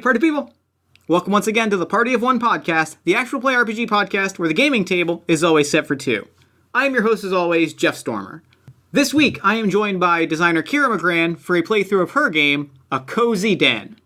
Party people! Welcome once again to the Party of One podcast, the actual play RPG podcast where the gaming table is always set for two. I am your host as always, Jeff Stormer. This week, I am joined by designer Kira Magrann for a playthrough of her game, A Cozy Den.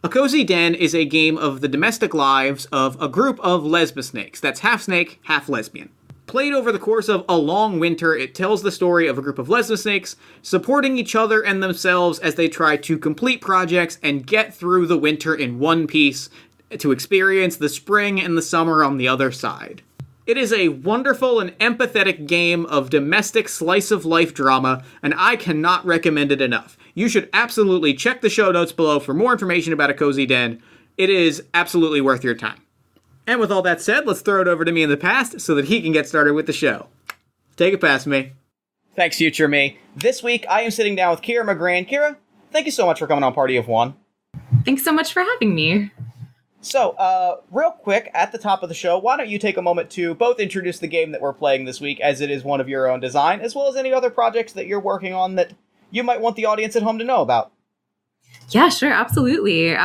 A Cozy Den is a game of the domestic lives of a group of lesbisnakes, that's half snake, half lesbian. Played over the course of a long winter, it tells the story of a group of lesbisnakes supporting each other and themselves as they try to complete projects and get through the winter in one piece to experience the spring and the summer on the other side. It is a wonderful and empathetic game of domestic slice-of-life drama, and I cannot recommend it enough. You should absolutely check the show notes below for more information about A Cozy Den. It is absolutely worth your time. And with all that said, let's throw it over to me in the past so that he can get started with the show. Take it past me. Thanks, future me. This week, I am sitting down with Kira Magrann. Kira, thank you so much for coming on Party of One. Thanks so much for having me. So, real quick, at the top of the show, why don't you take a moment to both introduce the game that we're playing this week, as it is one of your own design, as well as any other projects that you're working on that you might want the audience at home to know about. Yeah, sure, absolutely.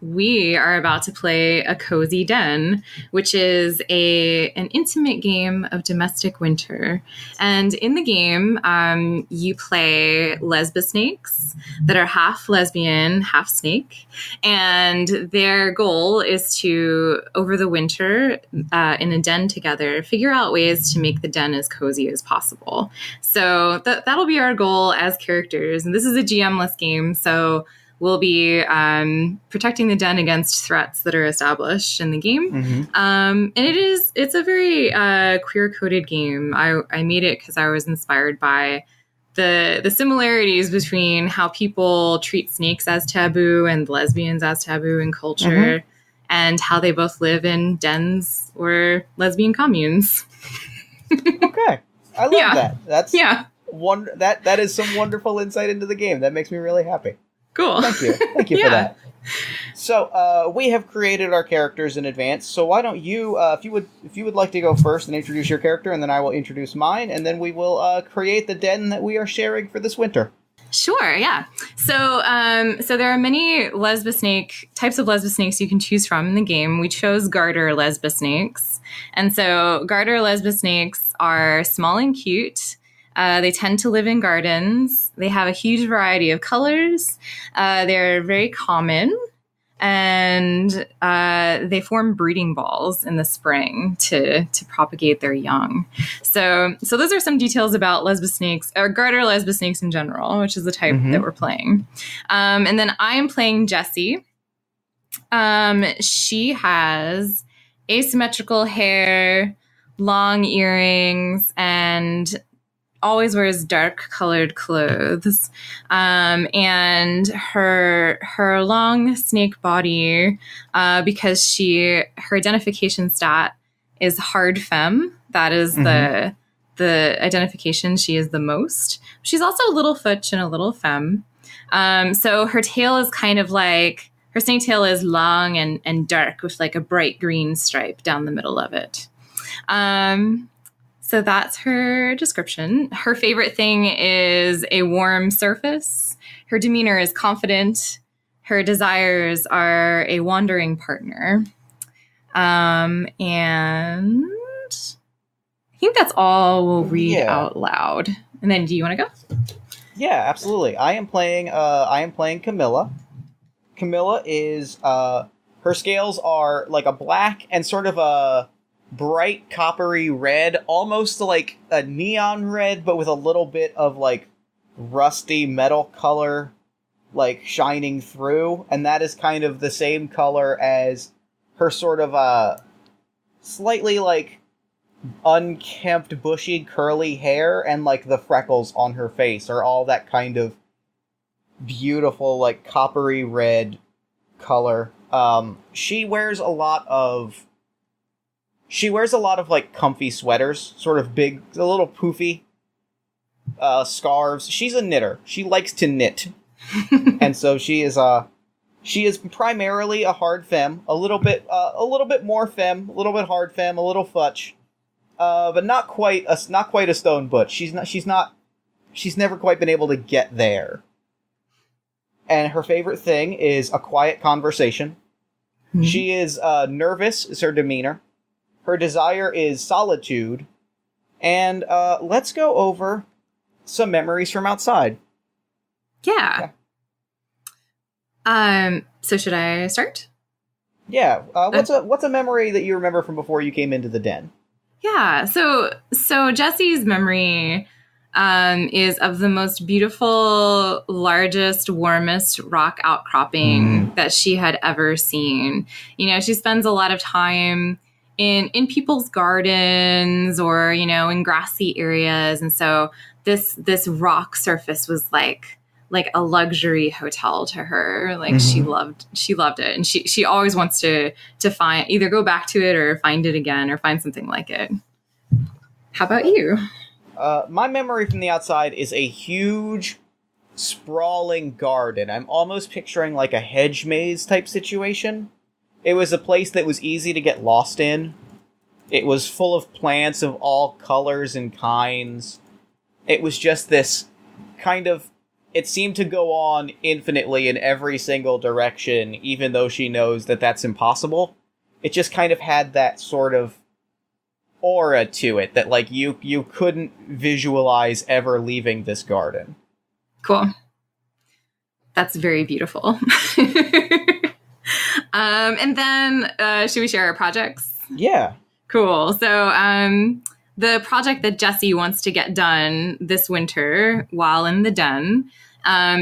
We are about to play A Cozy Den, which is an intimate game of domestic winter. And in the game, you play lesbisnakes that are half lesbian, half snake. And their goal is to, over the winter, in a den together, figure out ways to make the den as cozy as possible. So that'll be our goal as characters. And this is a GM-less game, so we'll be protecting the den against threats that are established in the game. Mm-hmm. And it's a very queer-coded game. I made it because I was inspired by the similarities between how people treat snakes as taboo and lesbians as taboo in culture, mm-hmm. and how they both live in dens or lesbian communes. Okay. I love that. That's that is some wonderful insight into the game. That makes me really happy. Cool. Thank you for that. So we have created our characters in advance. So why don't you, if you would like to go first and introduce your character, and then I will introduce mine, and then we will create the den that we are sharing for this winter. Sure. Yeah. So there are many types of lesbisnakes you can choose from in the game. We chose garter lesbisnakes, and so garter lesbisnakes are small and cute. They tend to live in gardens. They have a huge variety of colors. They're very common, and they form breeding balls in the spring to propagate their young. So those are some details about lesbisnakes, or garter lesbisnakes in general, which is the type mm-hmm. that we're playing. And then I am playing Jessie. She has asymmetrical hair, long earrings, and always wears dark colored clothes, and her long snake body, because her identification stat is hard femme. That is mm-hmm. the identification she is the most. She's also a little futch and a little femme. So her tail is kind of like, her snake tail is long and dark with like a bright green stripe down the middle of it. So that's her description. Her favorite thing is a warm surface. Her demeanor is confident. Her desires are a wandering partner. And I think that's all we'll read out loud. And then do you want to go? Yeah, absolutely. I am playing Camilla. Camilla is, her scales are like a black and sort of a bright coppery red, almost like a neon red, but with a little bit of like rusty metal color like shining through, and that is kind of the same color as her sort of slightly like unkempt, bushy, curly hair, and like the freckles on her face are all that kind of beautiful like coppery red color. She wears a lot of like comfy sweaters, sort of big, a little poofy scarves. She's a knitter. She likes to knit. And so she is primarily a hard femme, a little bit more femme, a little bit hard femme, a little futch. But not quite a stone butch. She's never quite been able to get there. and her favorite thing is a quiet conversation. Mm-hmm. She is nervous, is her demeanor. Her desire is solitude. And let's go over some memories from outside. Yeah. So should I start? Yeah. What's a memory that you remember from before you came into the den? Yeah. So Jessie's memory is of the most beautiful, largest, warmest rock outcropping that she had ever seen. You know, she spends a lot of time in people's gardens or, you know, in grassy areas. And so this rock surface was like a luxury hotel to her. Like she loved it. And she always wants to find, either go back to it or find it again or find something like it. How about you? My memory from the outside is a huge, sprawling garden. I'm almost picturing like a hedge maze type situation. It was a place that was easy to get lost in. It was full of plants of all colors and kinds. It was just this kind of... It seemed to go on infinitely in every single direction, even though she knows that that's impossible. It just kind of had that sort of aura to it that, like, you couldn't visualize ever leaving this garden. Cool. That's very beautiful. And then, should we share our projects? Yeah. Cool. So, the project that Jessie wants to get done this winter while in the den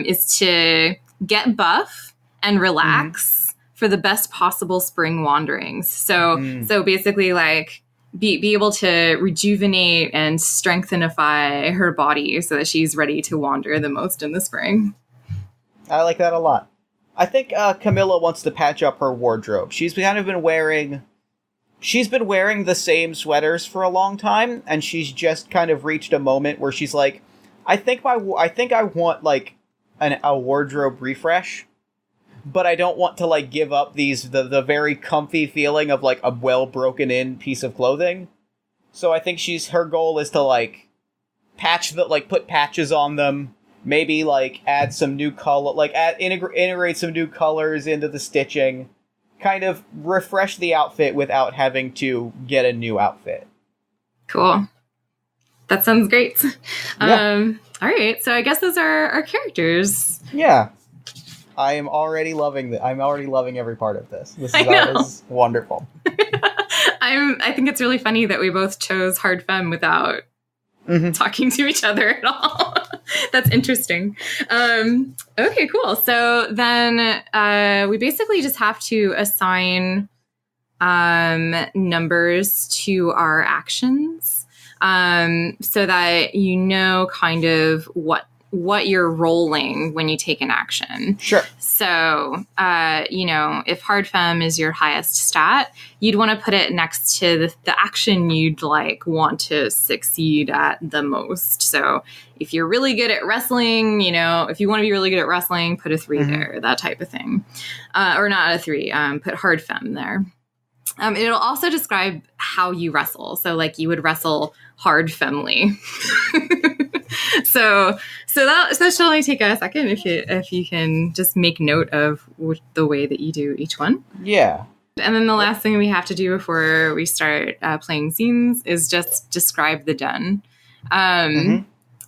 is to get buff and relax for the best possible spring wanderings. So basically, like, be able to rejuvenate and strengthenify her body so that she's ready to wander the most in the spring. I like that a lot. I think Camilla wants to patch up her wardrobe. She's been wearing the same sweaters for a long time, and she's just kind of reached a moment where she's like, I think I want like a wardrobe refresh, but I don't want to like give up the very comfy feeling of like a well broken in piece of clothing. So I think her goal is to like put patches on them. Maybe, like, add some new color, like, integrate some new colors into the stitching. Kind of refresh the outfit without having to get a new outfit. Cool. That sounds great. Yeah. All right, so I guess those are our characters. Yeah. I'm already loving every part of this. This is wonderful. I think it's really funny that we both chose hard femme without talking to each other at all. That's interesting. Okay, cool. So then we basically just have to assign numbers to our actions so that you know kind of what you're rolling when you take an action. Sure. So, if hard femme is your highest stat, you'd want to put it next to the action you'd like want to succeed at the most. So if you're really good at wrestling, if you want to be really good at wrestling, put a 3 there, that type of thing. Or not a 3, put hard femme there. It'll also describe how you wrestle. So like you would wrestle hard femly. So that should only take a second if you can just make note of the way that you do each one. Yeah. And then the last thing we have to do before we start playing scenes is just describe the den.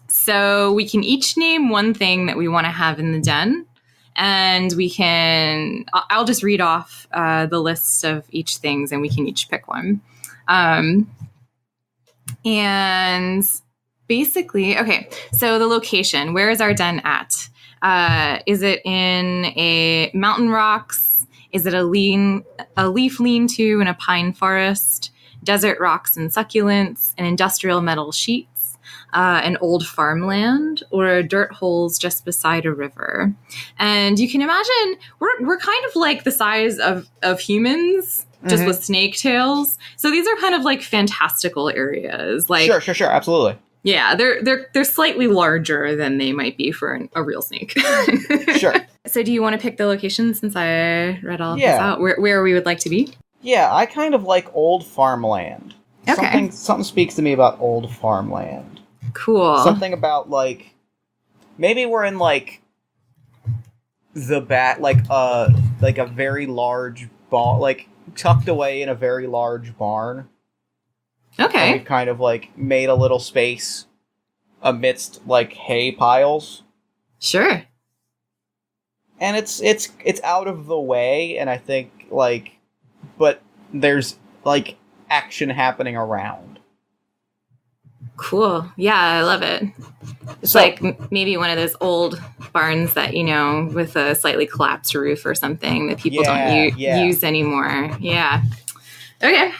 So we can each name one thing that we want to have in the den. And I'll just read off the list of each things and we can each pick one. And basically, okay, so the location, where is our den at? Is it in a mountain rocks? Is it a leaf lean-to in a pine forest? Desert rocks and succulents, an industrial metal sheets, an old farmland, or dirt holes just beside a river? And you can imagine we're kind of like the size of humans, just with snake tails. So these are kind of like fantastical areas. Like Sure, absolutely. Yeah, they're slightly larger than they might be for a real snake. Sure. So do you want to pick the location since I read all of this out? Where we would like to be? Yeah, I kind of like old farmland. Okay. Something speaks to me about old farmland. Cool. Something about, like, maybe we're in, like, the back, like a very large barn, like tucked away in a very large barn. Okay. And we've kind of like made a little space amidst like hay piles. Sure. And it's out of the way, and I think like, but there's like action happening around. Cool. Yeah, I love it. It's So, like maybe one of those old barns that, with a slightly collapsed roof or something that people don't use anymore. Yeah. Okay.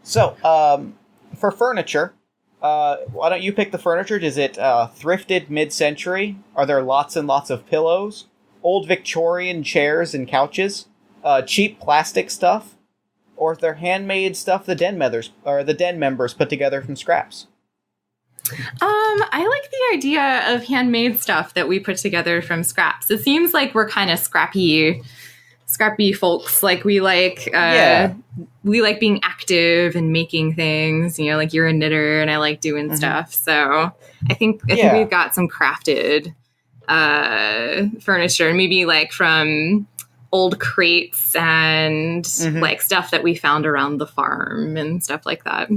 So, for furniture, why don't you pick the furniture? Is it thrifted mid-century? Are there lots and lots of pillows? Old Victorian chairs and couches? Cheap plastic stuff? Or is there handmade stuff the den members put together from scraps? I like the idea of handmade stuff that we put together from scraps. It seems like we're kind of scrappy folks. Like we like being active and making things, like you're a knitter and I like doing stuff. So I think we've got some crafted furniture, maybe like from old crates and like stuff that we found around the farm and stuff like that.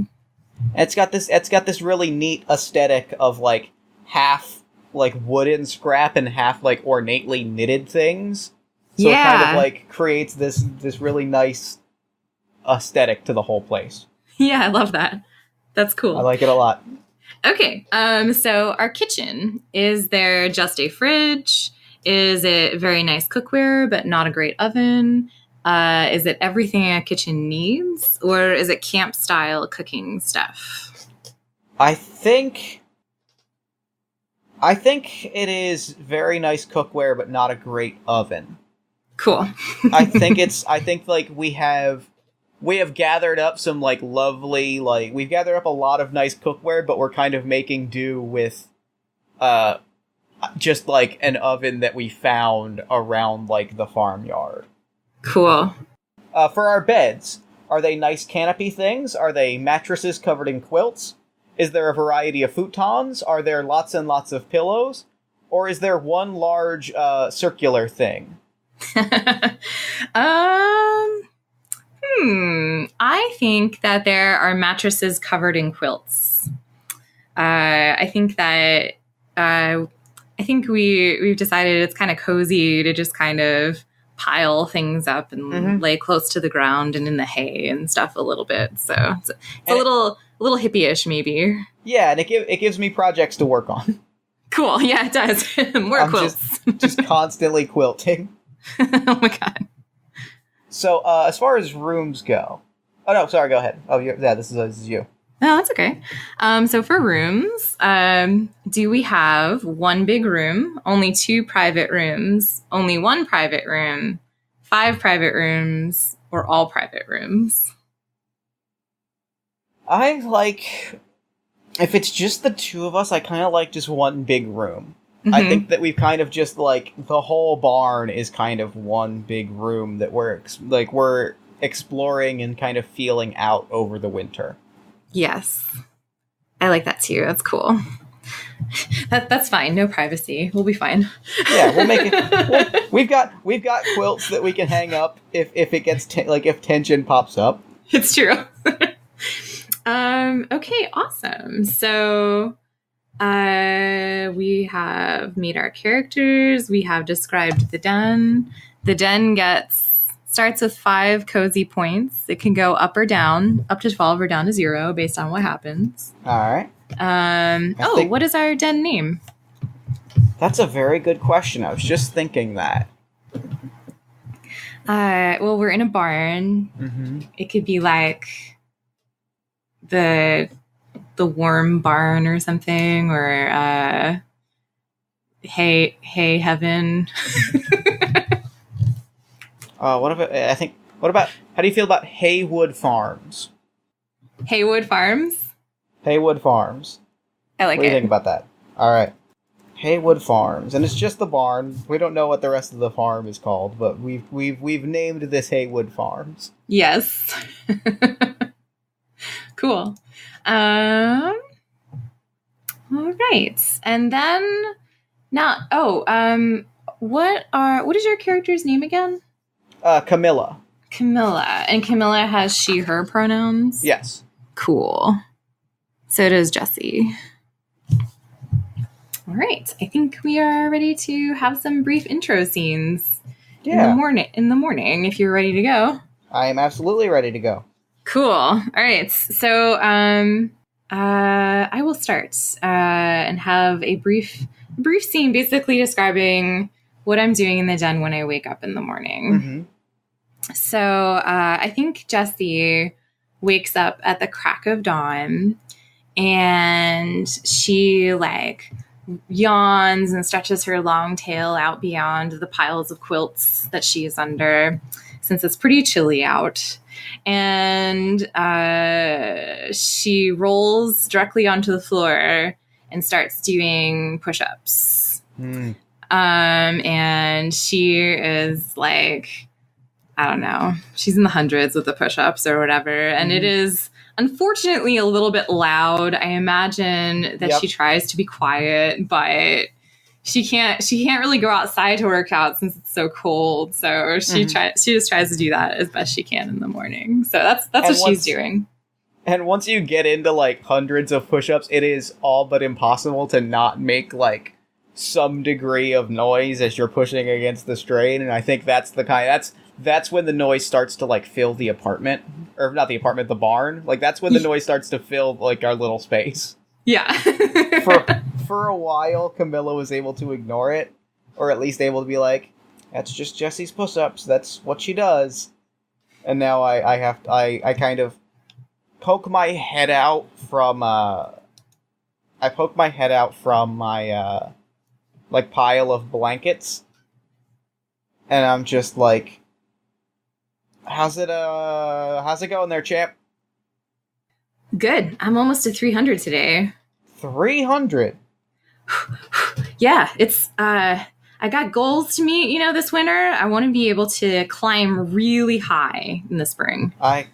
It's got this really neat aesthetic of like half like wooden scrap and half like ornately knitted things. So it kind of like creates this really nice aesthetic to the whole place. Yeah, I love that. That's cool. I like it a lot. Okay, so our kitchen, is there just a fridge? Is it very nice cookware but not a great oven? Is it everything a kitchen needs, or is it camp-style cooking stuff? I think it is very nice cookware, but not a great oven. Cool. I think like we have gathered up some like lovely, like we've gathered up a lot of nice cookware, but we're kind of making do with just like an oven that we found around like the farmyard. Cool. For our beds, are they nice canopy things? Are they mattresses covered in quilts? Is there a variety of futons? Are there lots and lots of pillows? Or is there one large circular thing? I think that there are mattresses covered in quilts. I think we've decided it's kind of cozy to just kind of pile things up and lay close to the ground and in the hay and stuff a little bit. So it's a little hippie-ish maybe. Yeah, and it gives me projects to work on. Cool. Yeah, it does. More quilts. just constantly quilting. Oh my god. So as far as rooms go, oh no, sorry, go ahead. Oh yeah, this is you. No, that's okay. So for rooms, do we have one big room, only 2 private rooms, only 1 private room, 5 private rooms, or all private rooms? I like, if it's just the 2 of us, I kind of like just one big room. I think that we've kind of just like, the whole barn is kind of one big room that we're exploring and kind of feeling out over the winter. Yes. I like that too. That's cool. That's fine. No privacy. We'll be fine. Yeah, we'll make it. We've got quilts that we can hang up if it gets if tension pops up. It's true. Okay, awesome. So we have made our characters. We have described the den. The den starts with 5 cozy points. It can go up or down, up to 12 or down to 0 based on what happens. All right. What is our den name? That's a very good question. I was just thinking that. Well, we're in a barn. It could be like the warm barn or something, or hay heaven. How do you feel about Haywood Farms? Haywood Farms? Haywood Farms. I like it. What do you think about that? All right. Haywood Farms. And it's just the barn. We don't know what the rest of the farm is called, but we've named this Haywood Farms. Yes. Cool. All right. And then now, what is your character's name again? Camilla. Camilla. And Camilla has she, her pronouns? Yes. Cool. So does Jessie. All right. I think we are ready to have some brief intro scenes in the morning, if you're ready to go. I am absolutely ready to go. Cool. All right. So I will start and have a brief scene basically describing what I'm doing in the den when I wake up in the morning. Mm-hmm. So I think Jessie wakes up at the crack of dawn, and she yawns and stretches her long tail out beyond the piles of quilts that she is under, since it's pretty chilly out. And she rolls directly onto the floor and starts doing push-ups. Mm. And she is I don't know, she's in the hundreds with the push-ups or whatever. And it is unfortunately a little bit loud. I imagine that she tries to be quiet, but she can't really go outside to work out since it's so cold. So she just tries to do that as best she can in the morning. So that's what she's doing. And once you get into hundreds of push-ups, it is all but impossible to not make some degree of noise as you're pushing against the strain. And I think that's that's when the noise starts to fill the apartment, or not the apartment, the barn. That's when the noise starts to fill our little space. Yeah. For a while, Camilla was able to ignore it, or at least able to be that's just Jessie's push-ups. That's what she does. And now I kind of poke my head out from my pile of blankets, and I'm just how's it going there, champ? Good. I'm almost to 300 today. 300? Yeah, it's I got goals to meet, this winter. I want to be able to climb really high in the spring. I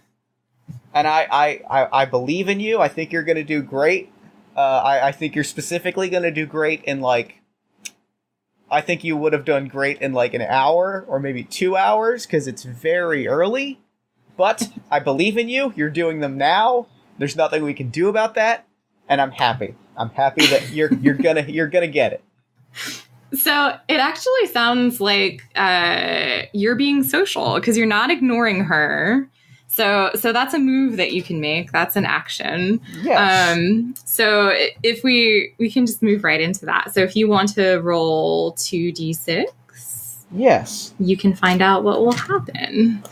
believe in you. I think you're going to do great. I think you're specifically going to do great in I think you would have done great in an hour or maybe 2 hours, because it's very early. But I believe in you. You're doing them now. There's nothing we can do about that, and I'm happy. I'm happy that you're gonna get it. So it actually sounds like you're being social, because you're not ignoring her. So that's a move that you can make. That's an action. Yes. So if we can just move right into that. So if you want to roll 2d6, yes, you can find out what will happen.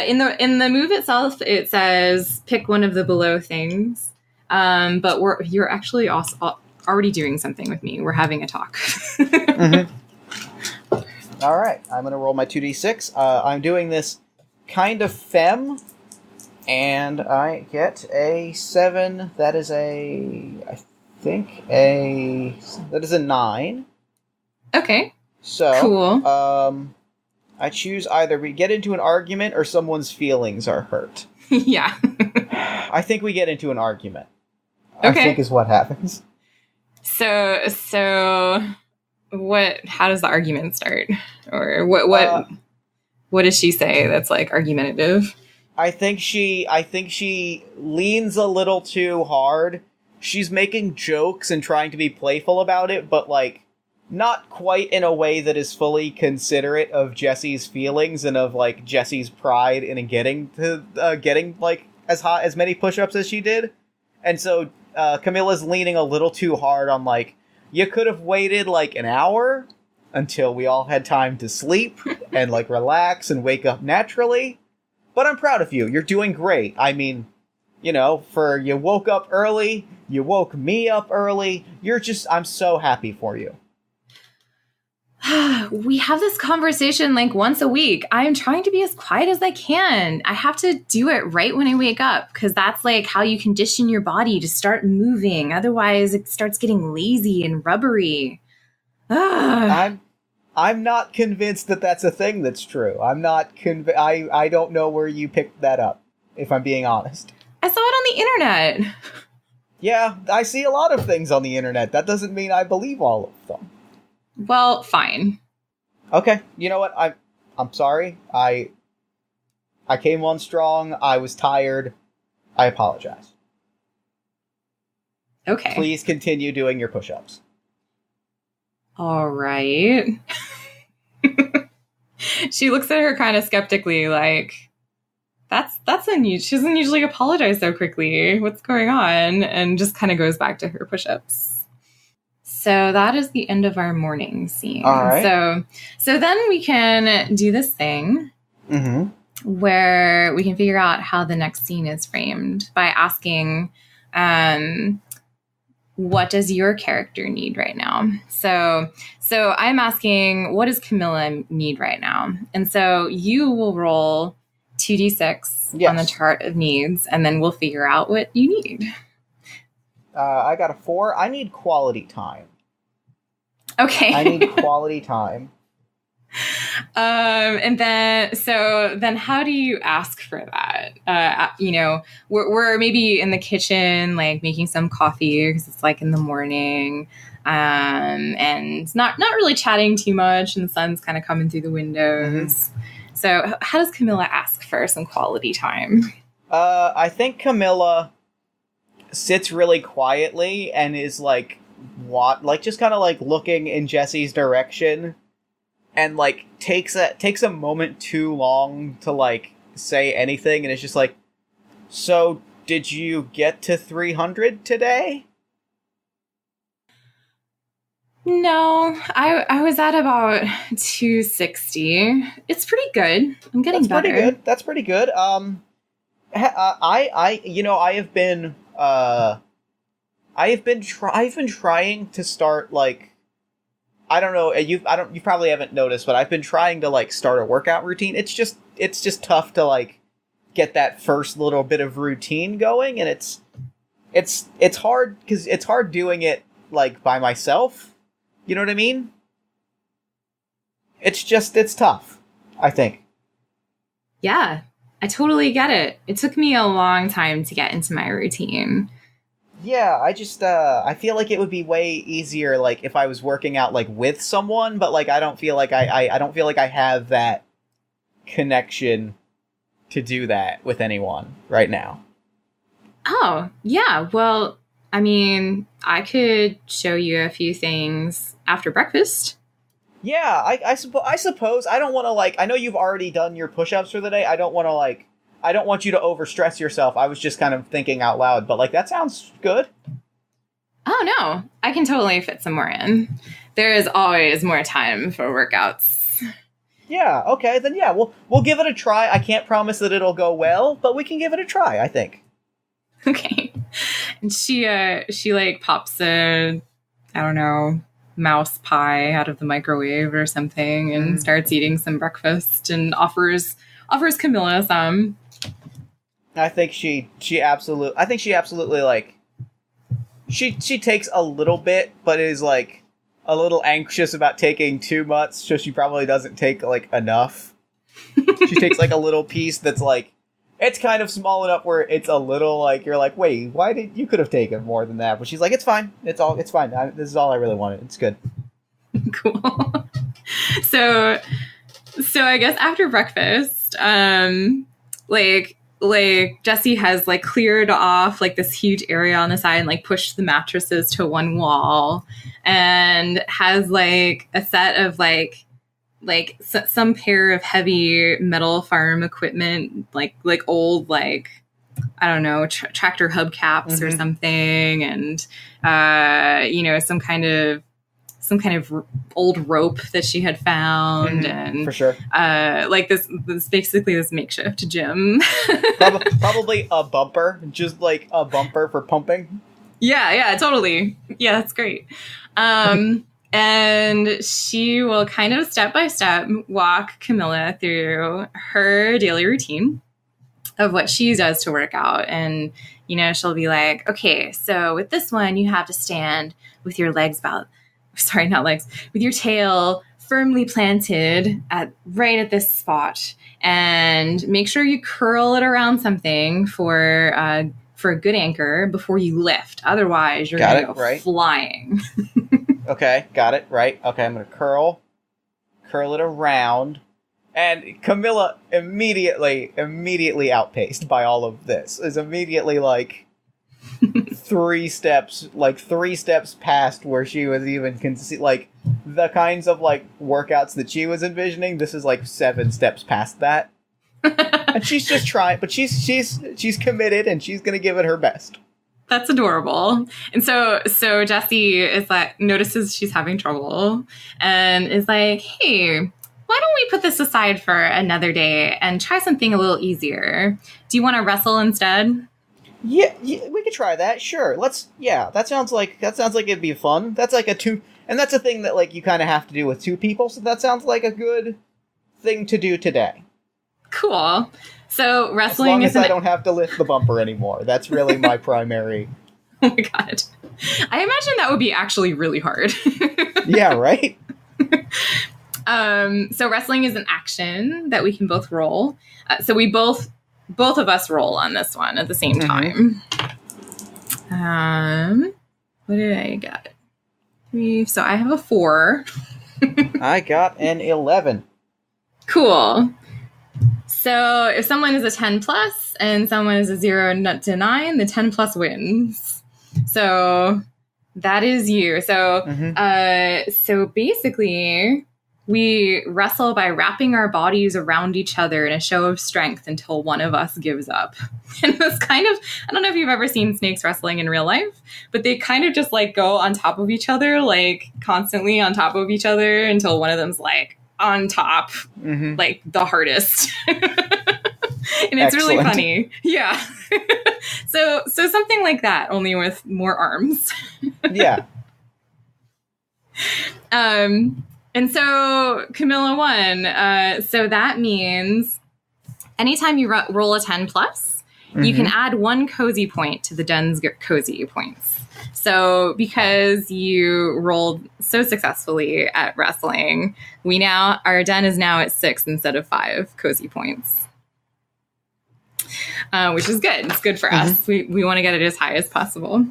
In the move itself, it says pick one of the below things. But you're actually also already doing something with me. We're having a talk. Mm-hmm. All right, I'm gonna roll my 2d6. I'm doing this kind of femme. And I get a 7. That is that is a 9. Okay. So, cool. I choose either we get into an argument or someone's feelings are hurt. Yeah. I think we get into an argument. Okay. I think is what happens. So how does the argument start? Or what does she say that's argumentative? I think she leans a little too hard. She's making jokes and trying to be playful about it, but not quite in a way that is fully considerate of Jessie's feelings and of Jessie's pride in getting as many push-ups as she did. And so Camilla's leaning a little too hard on you could have waited an hour until we all had time to sleep and relax and wake up naturally. But I'm proud of you. You're doing great. I mean, you woke up early, you woke me up early. I'm so happy for you. We have this conversation once a week. I'm trying to be as quiet as I can. I have to do it right when I wake up, because that's how you condition your body to start moving. Otherwise, it starts getting lazy and rubbery. I'm not convinced that that's a thing that's true. I'm not I don't know where you picked that up, if I'm being honest. I saw it on the internet. Yeah, I see a lot of things on the internet. That doesn't mean I believe all of them. Well, fine. Okay, you know what? I'm sorry. I came on strong. I was tired. I apologize. Okay. Please continue doing your push-ups. All right. She looks at her kind of skeptically, like, that's unusual. She doesn't usually apologize so quickly. What's going on? And just kind of goes back to her push-ups. So that is the end of our morning scene. All right. So then we can do this thing where we can figure out how the next scene is framed by asking, what does your character need right now? So I'm asking, what does Camilla need right now? And so you will roll 2d6 on the chart of needs, and then we'll figure out what you need. I got a 4. I need quality time. Okay. I need quality time. And then how do you ask for that? We're maybe in the kitchen, like making some coffee because it's like in the morning, and not really chatting too much, and the sun's kind of coming through the windows. So how does Camilla ask for some quality time? I think Camilla sits really quietly and is like just kind of like looking in Jesse's direction, and like takes a moment too long to like say anything, and it's just like, so did you get to 300 today? No, I was at about 260. It's pretty good. I'm getting better. That's pretty good. I've been trying to start, like, I don't know, you probably haven't noticed, but I've been trying to like start a workout routine. It's just tough to like get that first little bit of routine going, and it's hard because it's hard doing it like by myself. You know what I mean? It's tough, I think. Yeah, I totally get it. It took me a long time to get into my routine. Yeah, I feel like it would be way easier, like, if I was working out, like, with someone, but, like, I don't feel like I don't feel like I have that connection to do that with anyone right now. Oh, yeah, well, I mean, I could show you a few things after breakfast. Yeah, I suppose. I don't want to, like, I know you've already done your push-ups for the day. I don't want you to overstress yourself. I was just kind of thinking out loud, but, like, that sounds good. Oh, no. I can totally fit some more in. There is always more time for workouts. Yeah, okay, then yeah, we'll give it a try. I can't promise that it'll go well, but we can give it a try, I think. Okay. And she like pops a, I don't know, mouse pie out of the microwave or something and starts eating some breakfast and offers Camilla some. I think she absolutely like she takes a little bit, but is like a little anxious about taking too much, so she probably doesn't take like enough. She takes like a little piece that's like, it's kind of small enough where it's a little like, you're like, wait, why did you could have taken more than that? But she's like, it's fine. It's fine. This is all I really wanted. It's good. Cool. So I guess after breakfast, like Jesse has like cleared off like this huge area on the side and like pushed the mattresses to one wall and has like a set of like some pair of heavy metal farm equipment, like old, like, I don't know, tractor hubcaps or something. And, some kind of old rope that she had found. And for sure. Like this basically this makeshift gym. Probably a bumper, just like a bumper for pumping. Yeah, totally. Yeah, that's great. And she will kind of step by step walk Camilla through her daily routine of what she does to work out. And, she'll be like, okay, so with this one, you have to stand with your with your tail firmly planted right at this spot, and make sure you curl it around something for a good anchor before you lift. Otherwise, you're going to go flying. Okay, got it. Right. Okay, I'm going to curl curl it around. And Camilla immediately outpaced by all of this. Is immediately, like, three steps past where she was even, like, the kinds of, like, workouts that she was envisioning. This is, like, 7 steps past that. And she's just trying, but she's committed, and she's gonna give it her best. That's adorable. And so Jessie is like, notices she's having trouble and is like, hey, why don't we put this aside for another day and try something a little easier? Do you want to wrestle instead? Yeah, we could try that. Sure. That sounds like it'd be fun. That's like and that's a thing that, like, you kind of have to do with 2 people, so that sounds like a good thing to do today. Cool. So wrestling, as long as I don't have to lift the bumper anymore. That's really my primary. Oh my god. I imagine that would be actually really hard. Yeah, right? So wrestling is an action that we can both roll. So we both of us roll on this one at the same time. What did I get? 3. So I have a 4. I got an 11. Cool. So if someone is a 10 plus and someone is a 0 to 9, the 10 plus wins. So that is you. So so basically, we wrestle by wrapping our bodies around each other in a show of strength until one of us gives up. And it's kind of, I don't know if you've ever seen snakes wrestling in real life, but they kind of just like go on top of each other, like constantly on top of each other until one of them's like on top, like the hardest. And it's really funny. Yeah. So something like that, only with more arms. Yeah. And so Camilla won. So that means anytime you roll a 10 plus, you can add 1 cozy point to the den's cozy points. So because you rolled so successfully at wrestling, our den is now at 6 instead of 5 cozy points. Which is good. It's good for us. We want to get it as high as possible.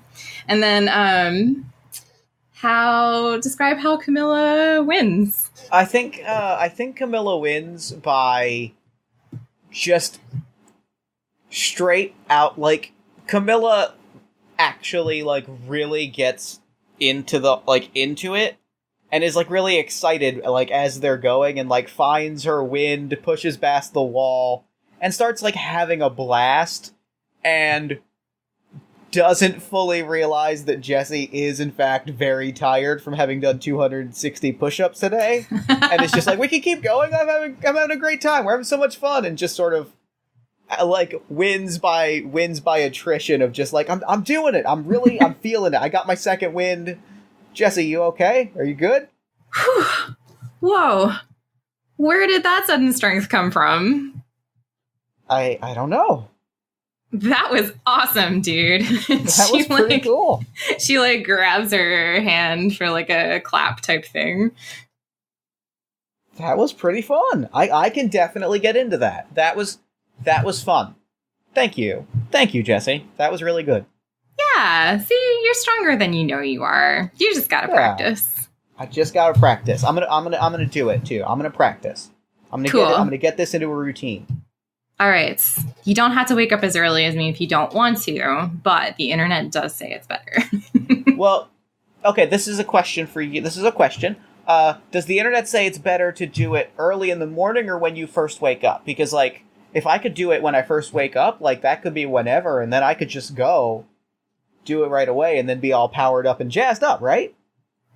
And then describe how Camilla wins. I think Camilla wins by just straight out, like, Camilla actually, like, really gets into it and is, like, really excited, like, as they're going, and, like, finds her wind, pushes past the wall, and starts, like, having a blast, and doesn't fully realize that Jessie is, in fact, very tired from having done 260 push-ups today. And it's just like, we can keep going, I'm having a great time, we're having so much fun, and just sort of, like, wins by attrition of just like, I'm doing it, I'm feeling it, I got my second wind. Jessie, you okay? Are you good? Whoa. Where did that sudden strength come from? I don't know. That was awesome, dude. That was pretty cool. She, like, grabs her hand for, like, a clap type thing. That was pretty fun. I can definitely get into that. That was fun. Thank you, Jessie. That was really good. Yeah. See, you're stronger than you know you are. You just gotta practice. I just gotta practice. I'm gonna do it too. I'm gonna practice. I'm gonna get this into a routine. All right. You don't have to wake up as early as me if you don't want to, but the internet does say it's better. Well, okay, this is a question for you. This is a question. Does the internet say it's better to do it early in the morning or when you first wake up? Because, like, if I could do it when I first wake up, like, that could be whenever, and then I could just go do it right away and then be all powered up and jazzed up, right?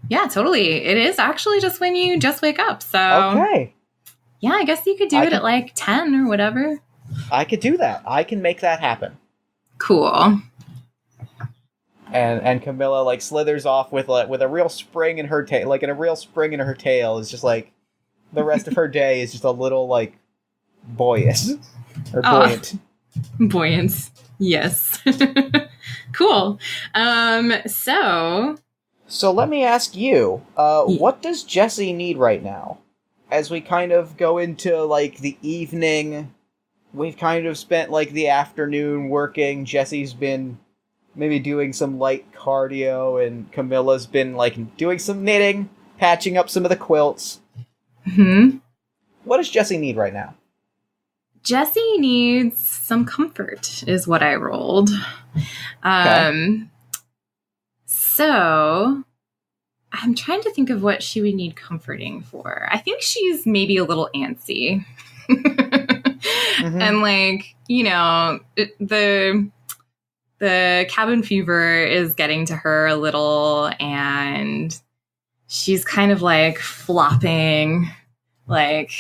Yeah, totally. It is actually just when you just wake up, so... Okay. Yeah, I guess you could do it at, like, 10 or whatever. I could do that. I can make that happen. Cool. And Camilla, like, slithers off with a real spring in her tail, like, in a real spring in her tail. Is just like, the rest of her day is just a little, like, boyish. Or buoyant. Buoyant. Yes. Cool. So let me ask you, what does Jessie need right now? As we kind of go into, like, the evening, we've kind of spent, like, the afternoon working. Jessie's been maybe doing some light cardio, and Camilla's been, like, doing some knitting, patching up some of the quilts. What does Jessie need right now? Jessie needs some comfort, is what I rolled. Okay. So I'm trying to think of what she would need comforting for. I think she's maybe a little antsy. And like, you know, the cabin fever is getting to her a little, and she's kind of like flopping like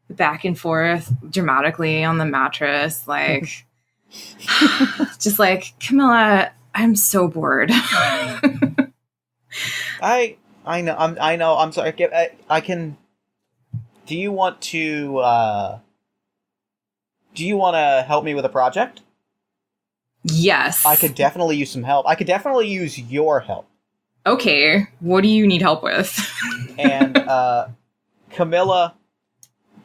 back and forth dramatically on the mattress, like just like, Camilla, I'm so bored. I know. I'm sorry. I can. Do you want to? Do you want to help me with a project? Yes. I could definitely use some help. I could definitely use your help. Okay. What do you need help with? And Camilla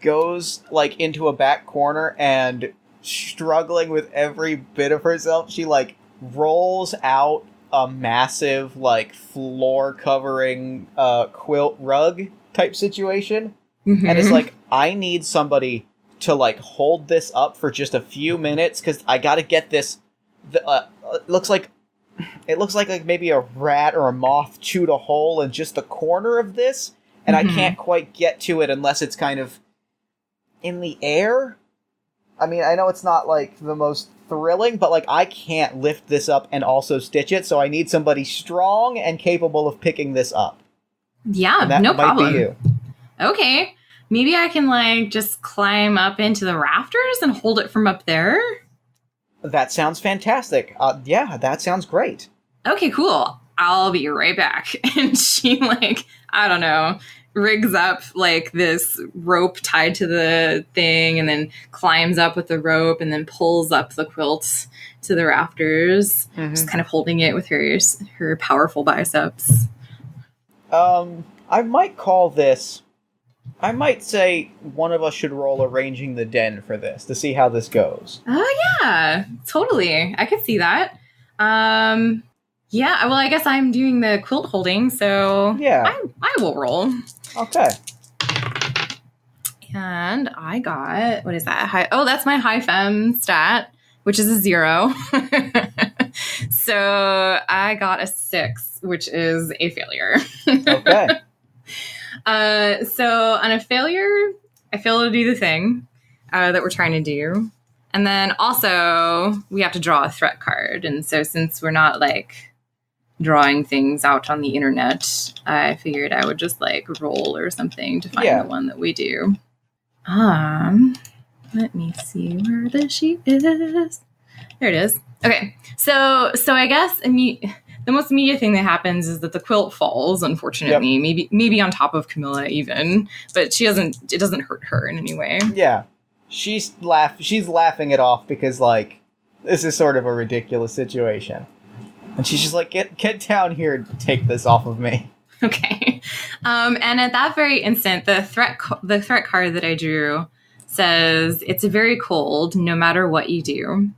goes like into a back corner and, struggling with every bit of herself, she like rolls out a massive like floor covering quilt rug type situation, and it's like, I need somebody to like hold this up for just a few minutes because I gotta get this. It looks like maybe a rat or a moth chewed a hole in just the corner of this, and I can't quite get to it unless it's kind of in the air. I mean, I know it's not like the most thrilling, but like, I can't lift this up and also stitch it, so I need somebody strong and capable of picking this up. Yeah, and that no might problem. Be you. Okay. Maybe I can like just climb up into the rafters and hold it from up there. That sounds fantastic. Yeah, that sounds great. Okay, cool. I'll be right back. And she like, I don't know, rigs up like this rope tied to the thing, and then climbs up with the rope, and then pulls up the quilt to the rafters, just kind of holding it with her powerful biceps. I might say one of us should roll arranging the den for this to see how this goes. Oh yeah, totally. I could see that. Yeah, well, I guess I'm doing the quilt holding, so yeah, I will roll. Okay. And I got, what is that? That's my high fem stat, which is a 0. So I got a 6, which is a failure. Okay. So on a failure, I fail to do the thing that we're trying to do. And then also we have to draw a threat card. And so since we're not like drawing things out on the internet, I figured I would just like roll or something to find the one that we do. Let me see where the sheet is. There it is. Okay. So I guess the most immediate thing that happens is that the quilt falls, unfortunately, maybe on top of Camilla even, but it doesn't hurt her in any way. Yeah. She's laughing it off because like, this is sort of a ridiculous situation. And she's just like, get down here and take this off of me. Okay. And at that very instant, the threat card that I drew says, it's very cold no matter what you do.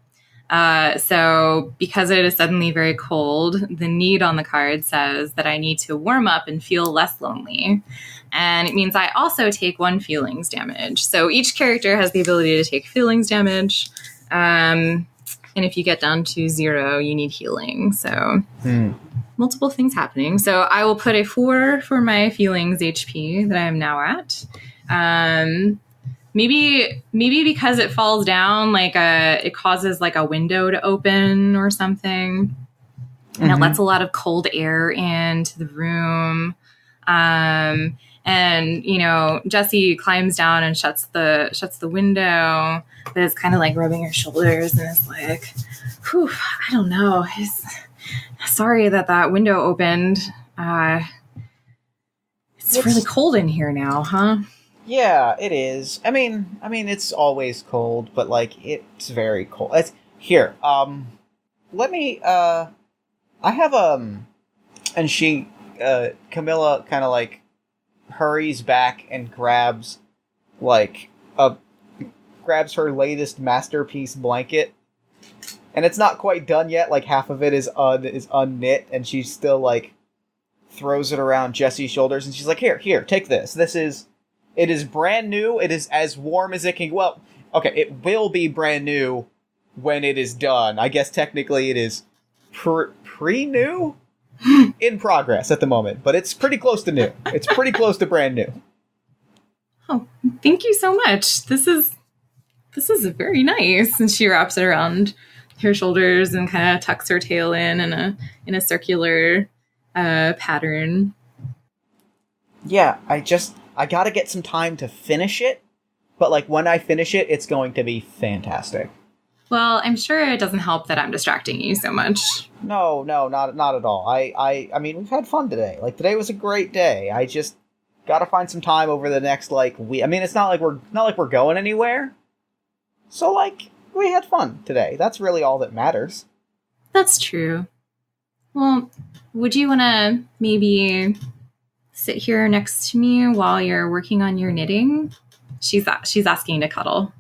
So because it is suddenly very cold, the need on the card says that I need to warm up and feel less lonely. And it means I also take 1 feelings damage. So each character has the ability to take feelings damage. And if you get down to 0, you need healing. So multiple things happening. So I will put a 4 for my feelings HP that I am now at. Maybe because it falls down, like it causes like a window to open or something, and it lets a lot of cold air into the room. And you know, Jessie climbs down and shuts the window, but it's kind of like rubbing her shoulders and is like, "Whew, I don't know. Sorry that window opened. It's really cold in here now, huh?" Yeah, it is. I mean, it's always cold, but like, it's very cold. Here. Let me. I have and she, Camilla, kind of like hurries back and grabs her latest masterpiece blanket, and it's not quite done yet. Like, half of it is unknit, and she still like throws it around Jessie's shoulders, and she's like, "Here, take this. This is It is brand new. It is as warm as it can. Well, okay, it will be brand new when it is done. I guess technically it is pre-new? In progress at the moment, but it's pretty close to new. It's pretty close to brand new. Oh, thank you so much. This is very nice. And she wraps it around her shoulders and kind of tucks her tail in a circular pattern. Yeah, I gotta get some time to finish it, but like when I finish it, it's going to be fantastic. Well, I'm sure it doesn't help that I'm distracting you so much. No, not at all. I mean, we've had fun today. Like, today was a great day. I just gotta find some time over the next, like, week. I mean, it's not like we're going anywhere. So, like, we had fun today. That's really all that matters. That's true. Well, would you want to maybe sit here next to me while you're working on your knitting? She's asking to cuddle.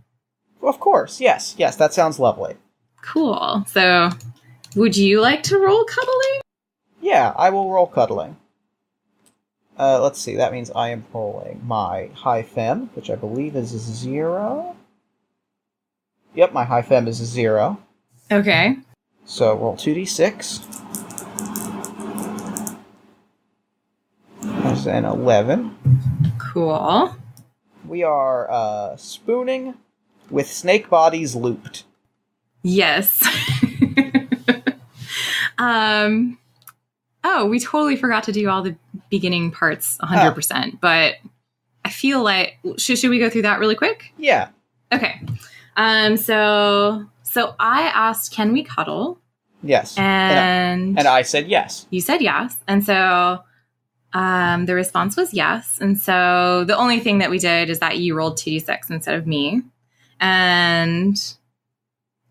Of course, yes, that sounds lovely. Cool. So, would you like to roll cuddling? Yeah, I will roll cuddling. Let's see, that means I am rolling my high fem, which I believe is a 0. Yep, my high fem is a 0. Okay. So roll 2d6. That's an 11. Cool. We are spooning with snake bodies looped. Yes. Oh, we totally forgot to do all the beginning parts 100%, but I feel like should we go through that really quick? Yeah. Okay. So I asked, can we cuddle? Yes. And I said yes. You said yes. And so the response was yes. And so the only thing that we did is that you rolled 2d6 instead of me. And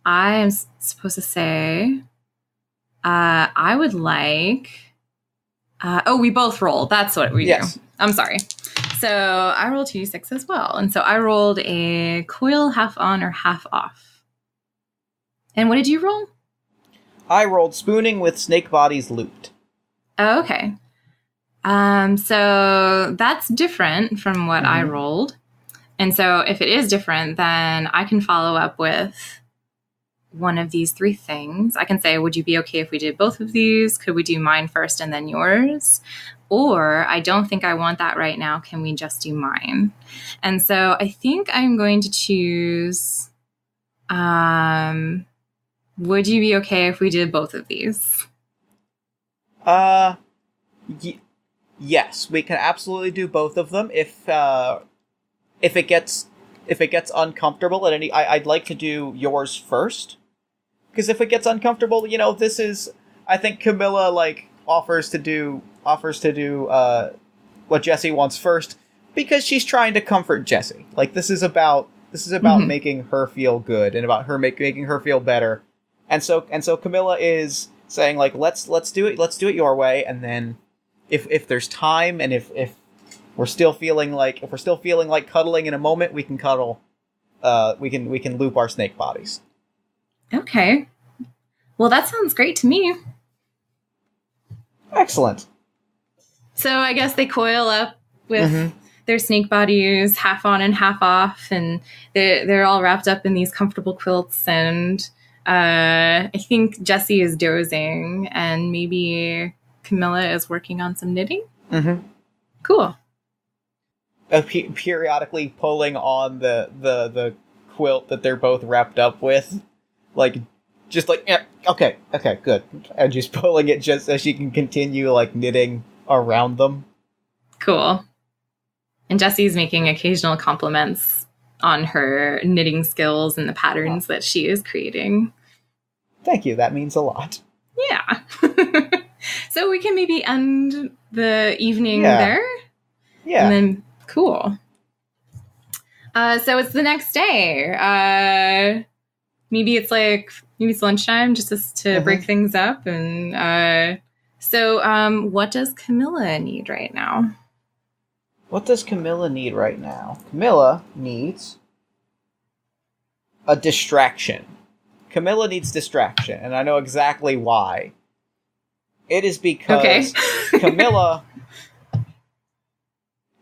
I am supposed to say, I would like, we both rolled. That's what we do. I'm sorry. So I rolled 2d6 as well. And so I rolled a coil half on or half off. And what did you roll? I rolled spooning with snake bodies looped. Oh, okay. So that's different from what I rolled. And so if it is different, then I can follow up with one of these 3 things. I can say, would you be okay if we did both of these? Could we do mine first and then yours? Or I don't think I want that right now. Can we just do mine? And so I think I'm going to choose, would you be okay if we did both of these? Yes, we can absolutely do both of them. If it gets uncomfortable at any, I'd like to do yours first, because if it gets uncomfortable, this is, I think Camilla offers to do what Jessie wants first, because she's trying to comfort Jessie. Like, this is about making her feel good and about her making her feel better, and so Camilla is saying, like, let's do it your way, and then if there's time and if we're still feeling like cuddling in a moment, we can cuddle. We can loop our snake bodies. Okay. Well, that sounds great to me. Excellent. So I guess they coil up with their snake bodies half on and half off, and they're all wrapped up in these comfortable quilts. And I think Jessie is dozing, and maybe Camilla is working on some knitting. Mm-hmm. Cool. Periodically pulling on the quilt that they're both wrapped up with, yeah, okay, good, and just pulling it just so she can continue knitting around them. Cool. And Jessie's making occasional compliments on her knitting skills and the patterns that she is creating. Thank you. That means a lot. Yeah. So we can maybe end the evening there. Yeah. And then cool. So it's the next day. Maybe it's lunchtime just to break things up. And so what does Camilla need right now? What does Camilla need right now? Camilla needs a distraction. Camilla needs distraction, and I know exactly why. It is because Camilla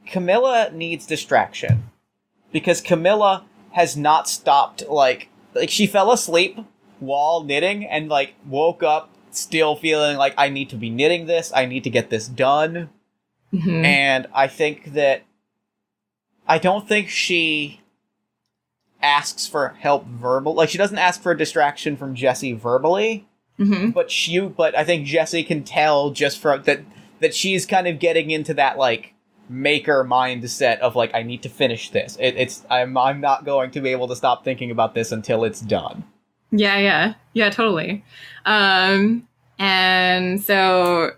Camilla needs distraction. Because Camilla has not stopped, like she fell asleep while knitting and, like, woke up still feeling like, I need to be knitting this, I need to get this done. Mm-hmm. And I don't think she asks for help verbal. Like, she doesn't ask for a distraction from Jessie verbally, mm-hmm. but I think Jessie can tell just from that she's kind of getting into that, like, maker mindset of, like, I need to finish this. I'm not going to be able to stop thinking about this until it's done. Yeah, totally. And so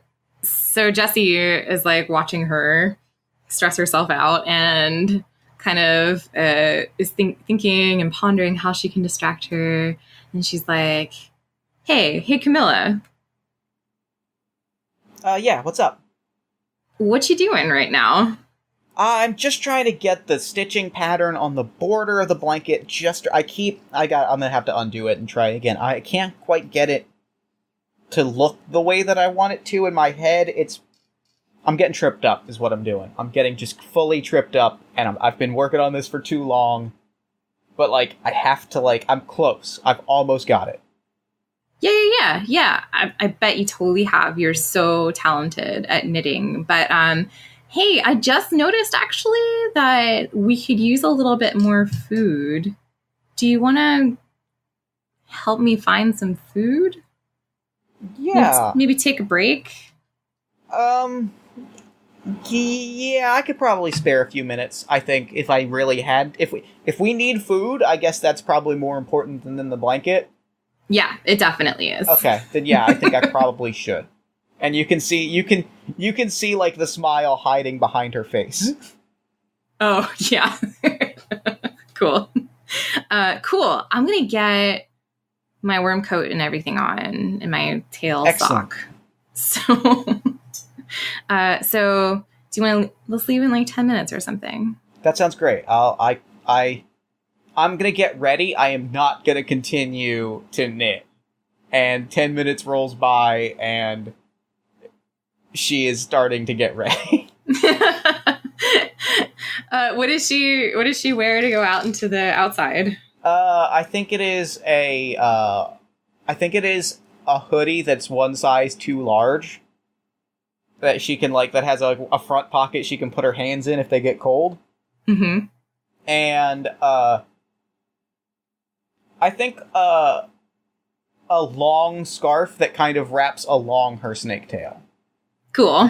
Jessie is, like, watching her stress herself out and kind of is thinking and pondering how she can distract her. And she's like, hey, Camilla. Yeah, what's up? What you doing right now? I'm just trying to get the stitching pattern on the border of the blanket. I'm gonna have to undo it and try again. I can't quite get it to look the way that I want it to in my head. I'm getting tripped up is what I'm doing. I'm getting just fully tripped up, and I've been working on this for too long. But, like, I have to, like, I'm close. I've almost got it. Yeah. I bet you totally have. You're so talented at knitting. But, hey, I just noticed, actually, that we could use a little bit more food. Do you want to help me find some food? Yeah. Maybe take a break? Yeah, I could probably spare a few minutes. I think if I really had, if we need food, I guess that's probably more important than the blanket. Yeah, it definitely is. Okay, then yeah, I think I probably should. And you can see like the smile hiding behind her face. Oh yeah, cool. Cool. I'm gonna get my worm coat and everything on, and my tail Excellent. sock. So do you want to? Let's leave in like 10 minutes or something. That sounds great. I'm gonna get ready. I am not gonna continue to knit. And 10 minutes rolls by, and she is starting to get ready. What does she wear to go out into the outside? I think it is a hoodie that's one size too large. That she can, like, that has a front pocket she can put her hands in if they get cold. Mm-hmm. And, I think, a long scarf that kind of wraps along her snake tail. Cool.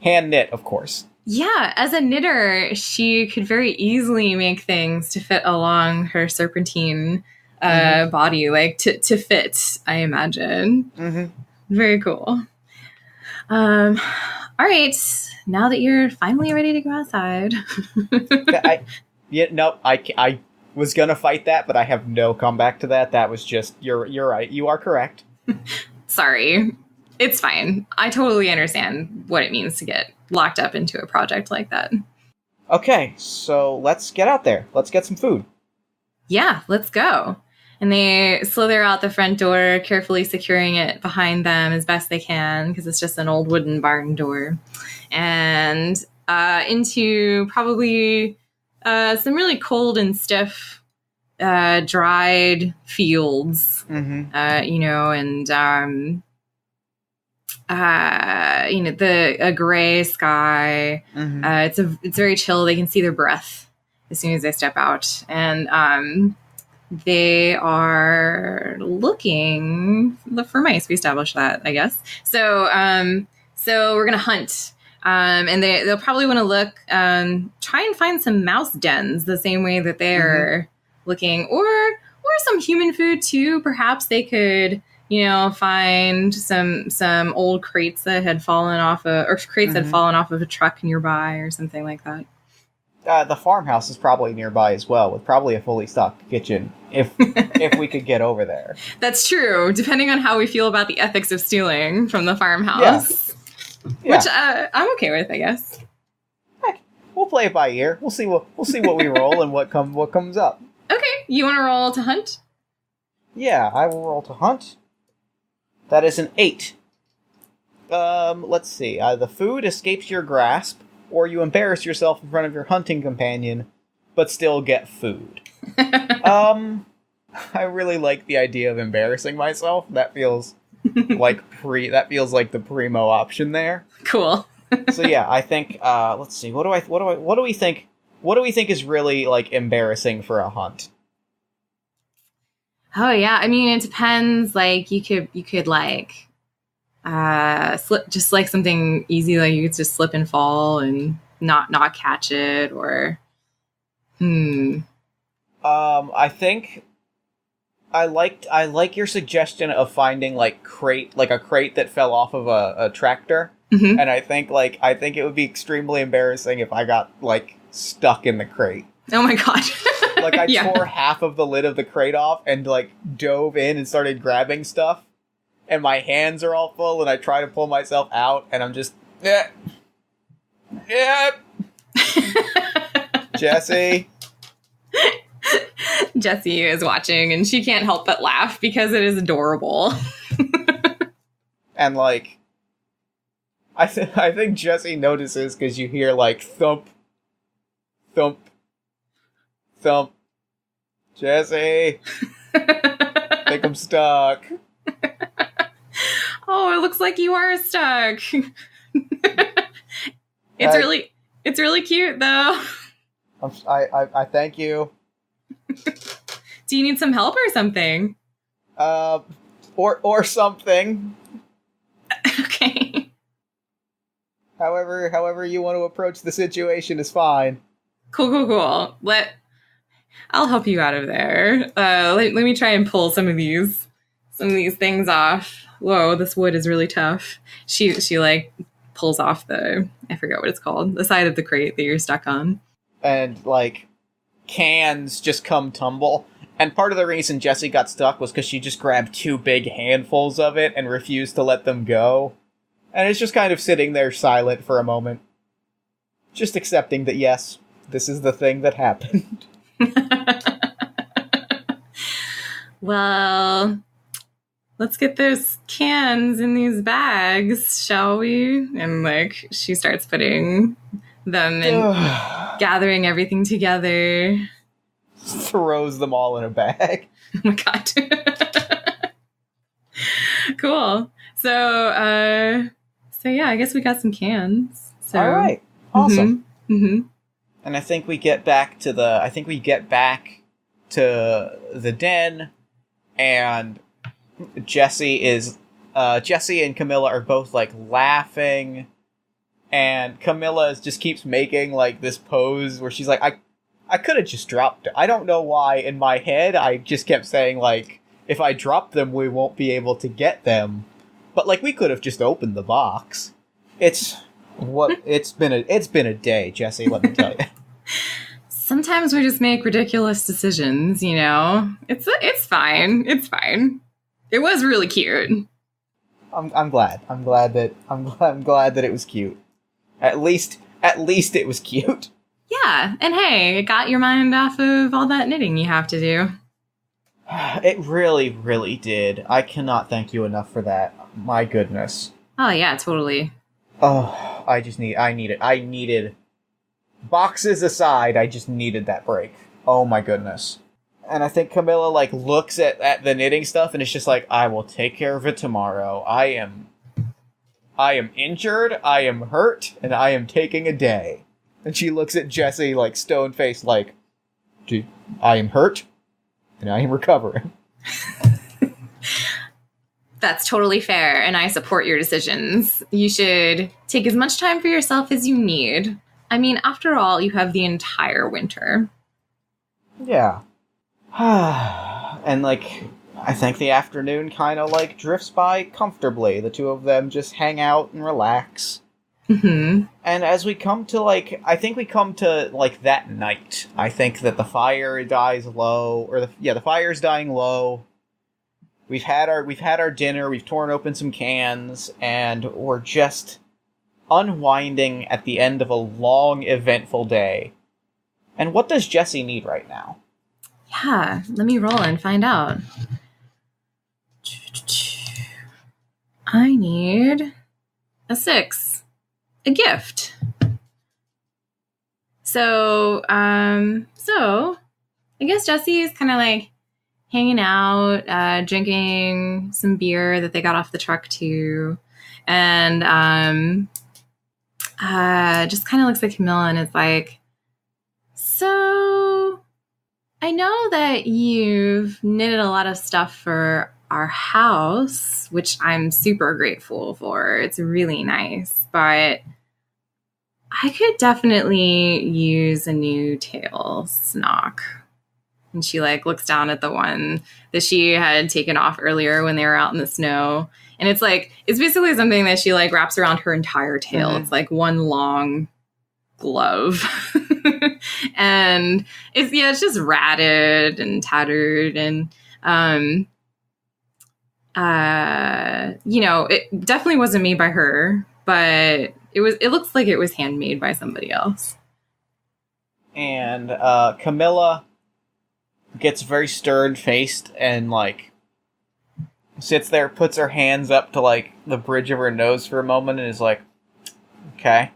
Hand knit, of course. Yeah, as a knitter, she could very easily make things to fit along her serpentine body, like to fit, I imagine. Mm-hmm. Very cool. All right, now that you're finally ready to go outside. I was gonna fight that, but I have no comeback to that. That was just, you're right. You are correct. Sorry. It's fine. I totally understand what it means to get locked up into a project like that. Okay, so let's get out there. Let's get some food. Yeah, let's go. And they slither out the front door, carefully securing it behind them as best they can, because it's just an old wooden barn door. And into probably some really cold and stiff, dried fields, mm-hmm. A gray sky. Mm-hmm. It's very chill. They can see their breath as soon as they step out, and they are looking for mice. We established that, I guess. So we're gonna hunt. And they'll probably want to look, try and find some mouse dens the same way that they're looking, or some human food too. Perhaps they could, find some old crates that had fallen off that had fallen off of a truck nearby or something like that. The farmhouse is probably nearby as well, with probably a fully stocked kitchen, if we could get over there. That's true, depending on how we feel about the ethics of stealing from the farmhouse. Yeah. Which I'm okay with, I guess. Heck, we'll play it by ear. We'll see what we roll and what comes up. Okay, you want to roll to hunt? Yeah, I will roll to hunt. That is an 8. Let's see. The food escapes your grasp, or you embarrass yourself in front of your hunting companion, but still get food. I really like the idea of embarrassing myself. That feels like the primo option there. Cool. So yeah, I think let's see. What do we think is really like embarrassing for a hunt? Oh yeah, I mean it depends. Like you could like slip, just like something easy, like you could just slip and fall and not catch it, or I think I like your suggestion of finding like a crate that fell off of a tractor. Mm-hmm. And I think it would be extremely embarrassing if I got like stuck in the crate. Oh my god. Like I Yeah. tore half of the lid of the crate off and like dove in and started grabbing stuff. And my hands are all full and I try to pull myself out and I'm just yeah. Jessie. Jessie is watching and she can't help but laugh because it is adorable. And like I think Jessie notices because you hear like thump, thump, thump. Jessie, I think I'm stuck. Oh, it looks like you are stuck. It's really cute though. I thank you. Do you need some help or something? Or something. Okay. However you want to approach the situation is fine. Cool. I'll help you out of there. Let me try and pull some of these things off. Whoa, this wood is really tough. She like pulls off I forget what it's called, the side of the crate that you're stuck on. And like cans just come tumble. And part of the reason Jessie got stuck was because she just grabbed 2 big handfuls of it and refused to let them go. And it's just kind of sitting there silent for a moment. Just accepting that yes, this is the thing that happened. Well, let's get those cans in these bags, shall we? And like she starts putting them and gathering everything together. Throws them all in a bag. Oh my god. Cool. So yeah, I guess we got some cans. So all right. Awesome. Mm-hmm. And I think we get back to the den, and Jessie and Camilla are both like laughing, and Camilla just keeps making like this pose where she's like, I could have just dropped it. I don't know why in my head I just kept saying like, if I drop them we won't be able to get them. But like we could have just opened the box. It's been a day, Jessie, let me tell you. Sometimes we just make ridiculous decisions, you know. It's fine. It's fine. It was really cute. I'm glad. I'm glad that it was cute. At least it was cute. Yeah, and hey, it got your mind off of all that knitting you have to do. It really, really did. I cannot thank you enough for that. My goodness. Oh yeah, totally. Oh, I needed, boxes aside, I just needed that break. Oh my goodness. And I think Camilla, like, looks at the knitting stuff and it's just like, I will take care of it tomorrow. I am injured, I am hurt, and I am taking a day. And she looks at Jessie, like, stone-faced, like, I am hurt, and I am recovering. That's totally fair, and I support your decisions. You should take as much time for yourself as you need. I mean, after all, you have the entire winter. Yeah. And, like, I think the afternoon kind of, like, drifts by comfortably. The two of them just hang out and relax. Mm-hmm. And as we come to, like, I think we come to, like, that night. I think that the fire dies low, or the fire's dying low. We've had our dinner, we've torn open some cans, and we're just unwinding at the end of a long, eventful day. And what does Jessie need right now? Yeah, let me roll and find out. I need a 6. A gift. So I guess Jesse is kind of like hanging out, drinking some beer that they got off the truck too, and just kind of looks at Camilla and is like, so I know that you've knitted a lot of stuff for our house, which I'm super grateful for. It's really nice, but I could definitely use a new tail snock. And she like looks down at the one that she had taken off earlier when they were out in the snow. And it's basically something that she like wraps around her entire tail. Mm-hmm. It's like one long glove. And it's just ratted and tattered. And, it definitely wasn't made by her, but it looks like it was handmade by somebody else. And, Camilla gets very stern-faced and, like, sits there, puts her hands up to, like, the bridge of her nose for a moment and is like, okay.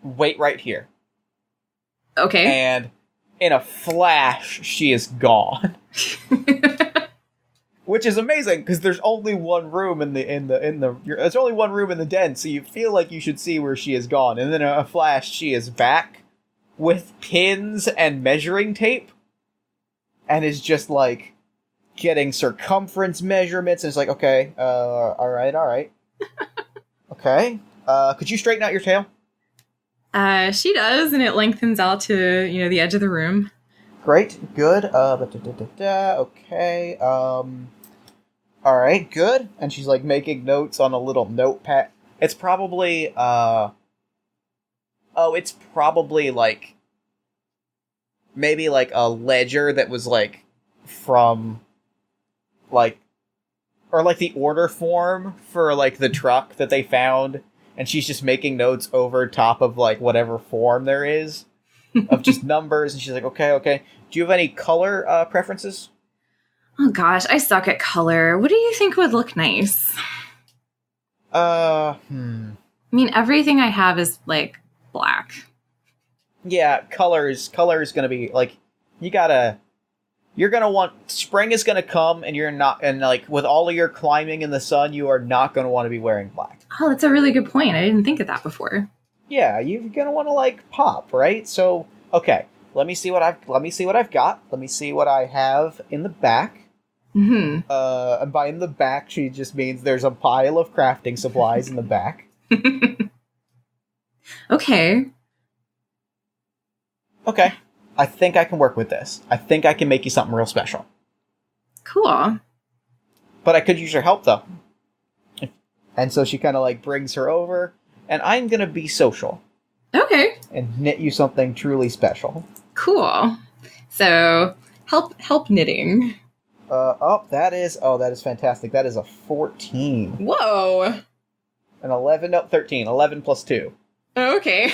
Wait right here. Okay. And in a flash, she is gone. Which is amazing, because there's only one room there's only one room in the den, so you feel like you should see where she is gone. And then in a flash, she is back with pins and measuring tape, and is just, like, getting circumference measurements, and it's like, okay, alright. Okay, could you straighten out your tail? She does, and it lengthens out to, the edge of the room. Great, good, okay, alright, good, and she's, like, making notes on a little notepad. It's probably, it's probably, like, maybe, like, a ledger that was, like, from, like, or, like, the order form for, like, the truck that they found, and she's just making notes over top of, like, whatever form there is, of just numbers, and she's like, okay. Do you have any color, preferences? Oh, gosh, I suck at color. What do you think would look nice? I mean, everything I have is, like, black. Yeah, color is gonna be, like, you're gonna want, spring is gonna come, and like, with all of your climbing in the sun, you are not gonna want to be wearing black. Oh, that's a really good point. I didn't think of that before. Yeah, you're gonna want to, like, pop, right? So, okay, let me see what I've got. Let me see what I have in the back. Mm-hmm. And by in the back, she just means there's a pile of crafting supplies in the back. Okay. Okay. I think I can work with this. I think I can make you something real special. Cool. But I could use your help, though. And so she kind of, like, brings her over, and I'm gonna be social. Okay. And knit you something truly special. Cool. So, help knitting. That is fantastic. That is a 14. Whoa. An 11, no, 13. 11 plus 2. Okay.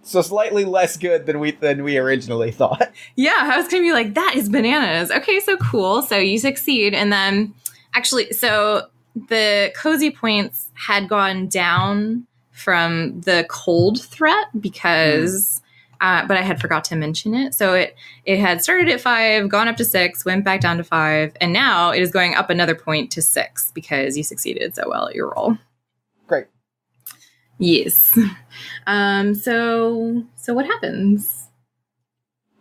So slightly less good than we originally thought. Yeah, I was going to be like, that is bananas. Okay, so cool. So you succeed. And then, actually, so the cozy points had gone down from the cold threat because, but I had forgot to mention it. So it had started at 5, gone up to 6, went back down to 5, and now it is going up another point to 6 because you succeeded so well at your roll. Great. Yes. So what happens?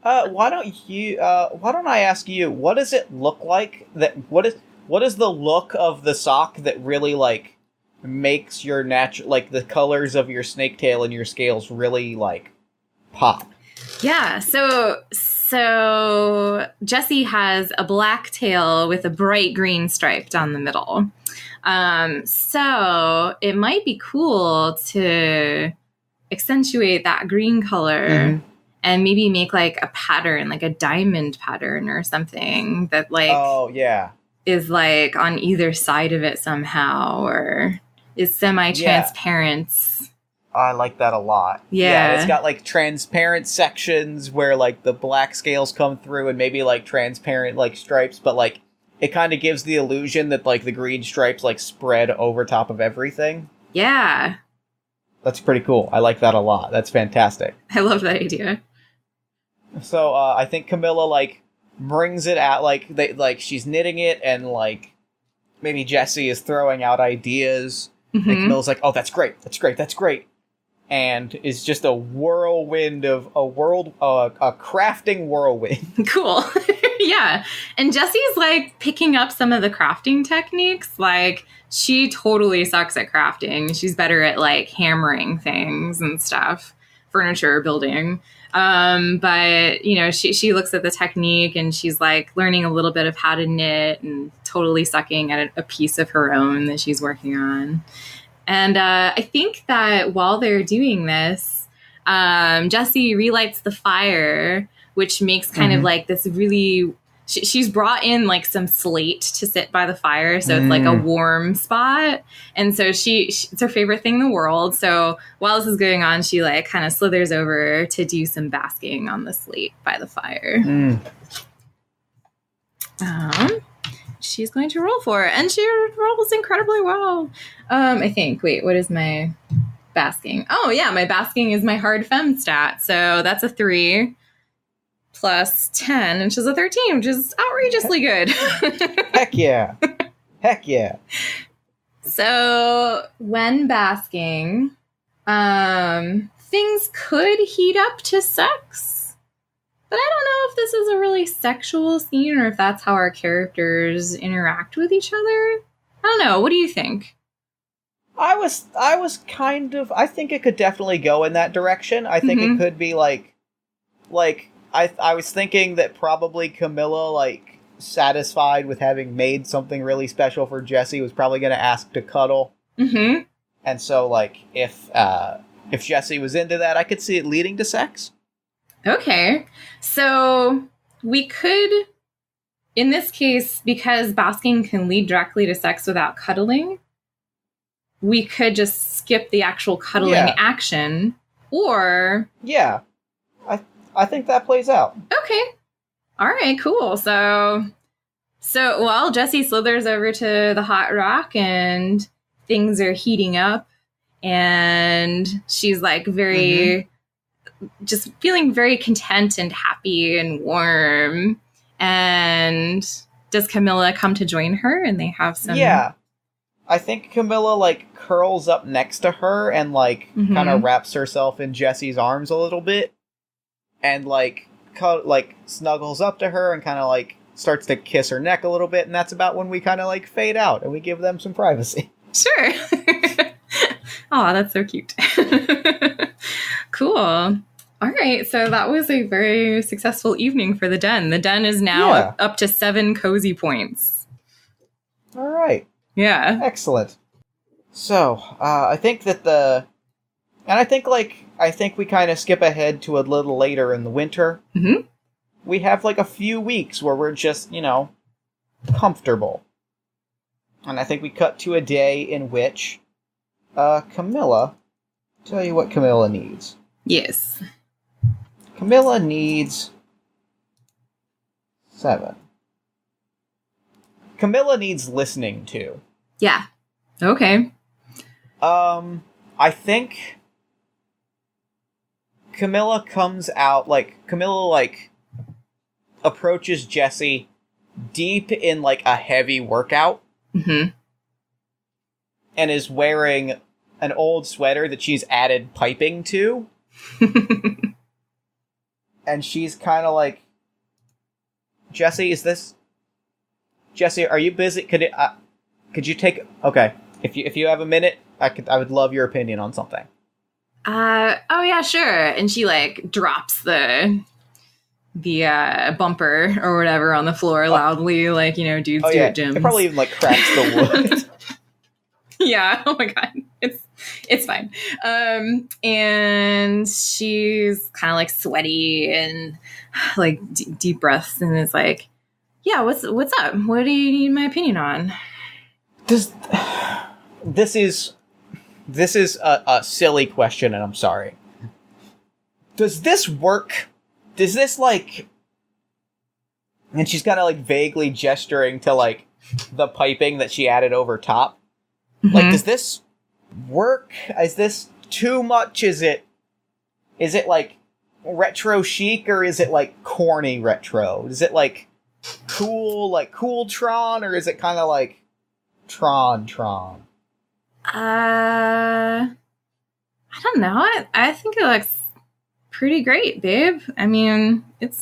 Why don't I ask you, what does it look like what is the look of the sock that really, like, makes your like, the colors of your snake tail and your scales really, like, pop? Yeah, so Jessie has a black tail with a bright green stripe down the middle. So it might be cool to accentuate that green color and maybe make, like, a pattern, like a diamond pattern or something that, like, is, like, on either side of it somehow, or is semi-transparent. Yeah. I like that a lot. Yeah. It's got, like, transparent sections where, like, the black scales come through and maybe, like, transparent, like, stripes, but, like, it kind of gives the illusion that, like, the green stripes, like, spread over top of everything. Yeah. That's pretty cool. I like that a lot. That's fantastic. I love that idea. So I think Camilla like brings it out, like she's knitting it, and like maybe Jessie is throwing out ideas. And Camilla's like, "Oh, that's great, that's great," and is just a whirlwind of a crafting whirlwind. Cool. Yeah. And Jessie's like picking up some of the crafting techniques. Like, she totally sucks at crafting. She's better at like hammering things and stuff, furniture building. But you know, she looks at the technique and she's like learning a little bit of how to knit and totally sucking at a piece of her own that she's working on. And I think that while they're doing this, Jessie relights the fire, which makes kind of like this really... She's brought in like some slate to sit by the fire, so it's like a warm spot. And so it's her favorite thing in the world. So while this is going on, she like kind of slithers over to do some basking on the slate by the fire. She's going to roll for it, and she rolls incredibly well. I think. Wait, what is my basking? Oh yeah, my basking is my hard femme stat, so that's a 3. Plus 10, which is a 13, which is outrageously good. Heck yeah. Heck yeah. So, when basking, things could heat up to sex. But I don't know if this is a really sexual scene or if that's how our characters interact with each other. I don't know. What do you think? I was kind of... I think it could definitely go in that direction. I think it could be like... I was thinking that probably Camilla, like, satisfied with having made something really special for Jessie, was probably going to ask to cuddle. And so, like, if Jessie was into that, I could see it leading to sex. Okay. So, we could, in this case, because basking can lead directly to sex without cuddling, we could just skip the actual cuddling action, or... Yeah. I think that plays out. Okay. All right, cool. So while Jessie slithers over to the hot rock and things are heating up and she's like very, just feeling very content and happy and warm. And does Camilla come to join her and they have some... Yeah. I think Camilla like curls up next to her and like kind of wraps herself in Jessie's arms a little bit. And, like, snuggles up to her and kind of, like, starts to kiss her neck a little bit. And that's about when we kind of, like, fade out and we give them some privacy. Sure. Oh, that's so cute. Cool. All right. So that was a very successful evening for the den. The den is now up to 7 cozy points. All right. Yeah. Excellent. So, I think that I think we kind of skip ahead to a little later in the winter. We have like a few weeks where we're just, you know, comfortable. And I think we cut to a day in which Camilla... Tell you what Camilla needs. Yes. Camilla needs 7. Camilla needs listening to. Yeah. Okay. I think... Camilla approaches Jessie deep in, like, a heavy workout. And is wearing an old sweater that she's added piping to. And she's kind of like, Jessie, are you busy? Could you take... Okay, if you have a minute, I would love your opinion on something. Oh yeah, sure. And she like drops the bumper or whatever on the floor loudly, like, you know, dudes do at gyms. It probably even like cracks the wood. Yeah. Oh my God. It's fine. And she's kind of like sweaty and like deep breaths, and it's like, yeah, what's up? What do you need my opinion on? This is a silly question, and I'm sorry. Does this work? Does this, like... And she's kind of, like, vaguely gesturing to, like, the piping that she added over top. Like, does this work? Is this too much? Is it like retro chic, or is it like corny retro? Is it like cool Tron, or is it kind of like Tron? I don't know. I think it looks pretty great, babe. I mean, it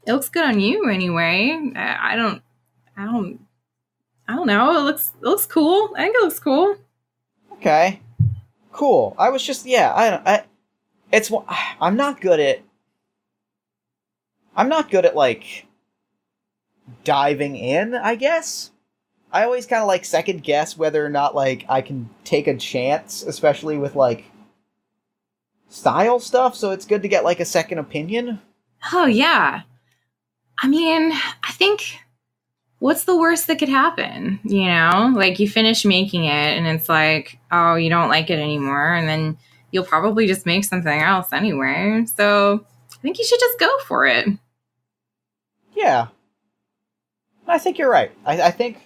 looks good on you anyway. I don't know. It looks cool. I think it looks cool. Okay. Cool. I was just, I'm not good at like diving in, I guess. I always kind of like second guess whether or not like I can take a chance, especially with like style stuff, so it's good to get like a second opinion. Oh yeah. I mean, I think what's the worst that could happen? You know, like you finish making it and it's like, oh, you don't like it anymore, and then you'll probably just make something else anyway. So I think you should just go for it. Yeah. I think you're right. I think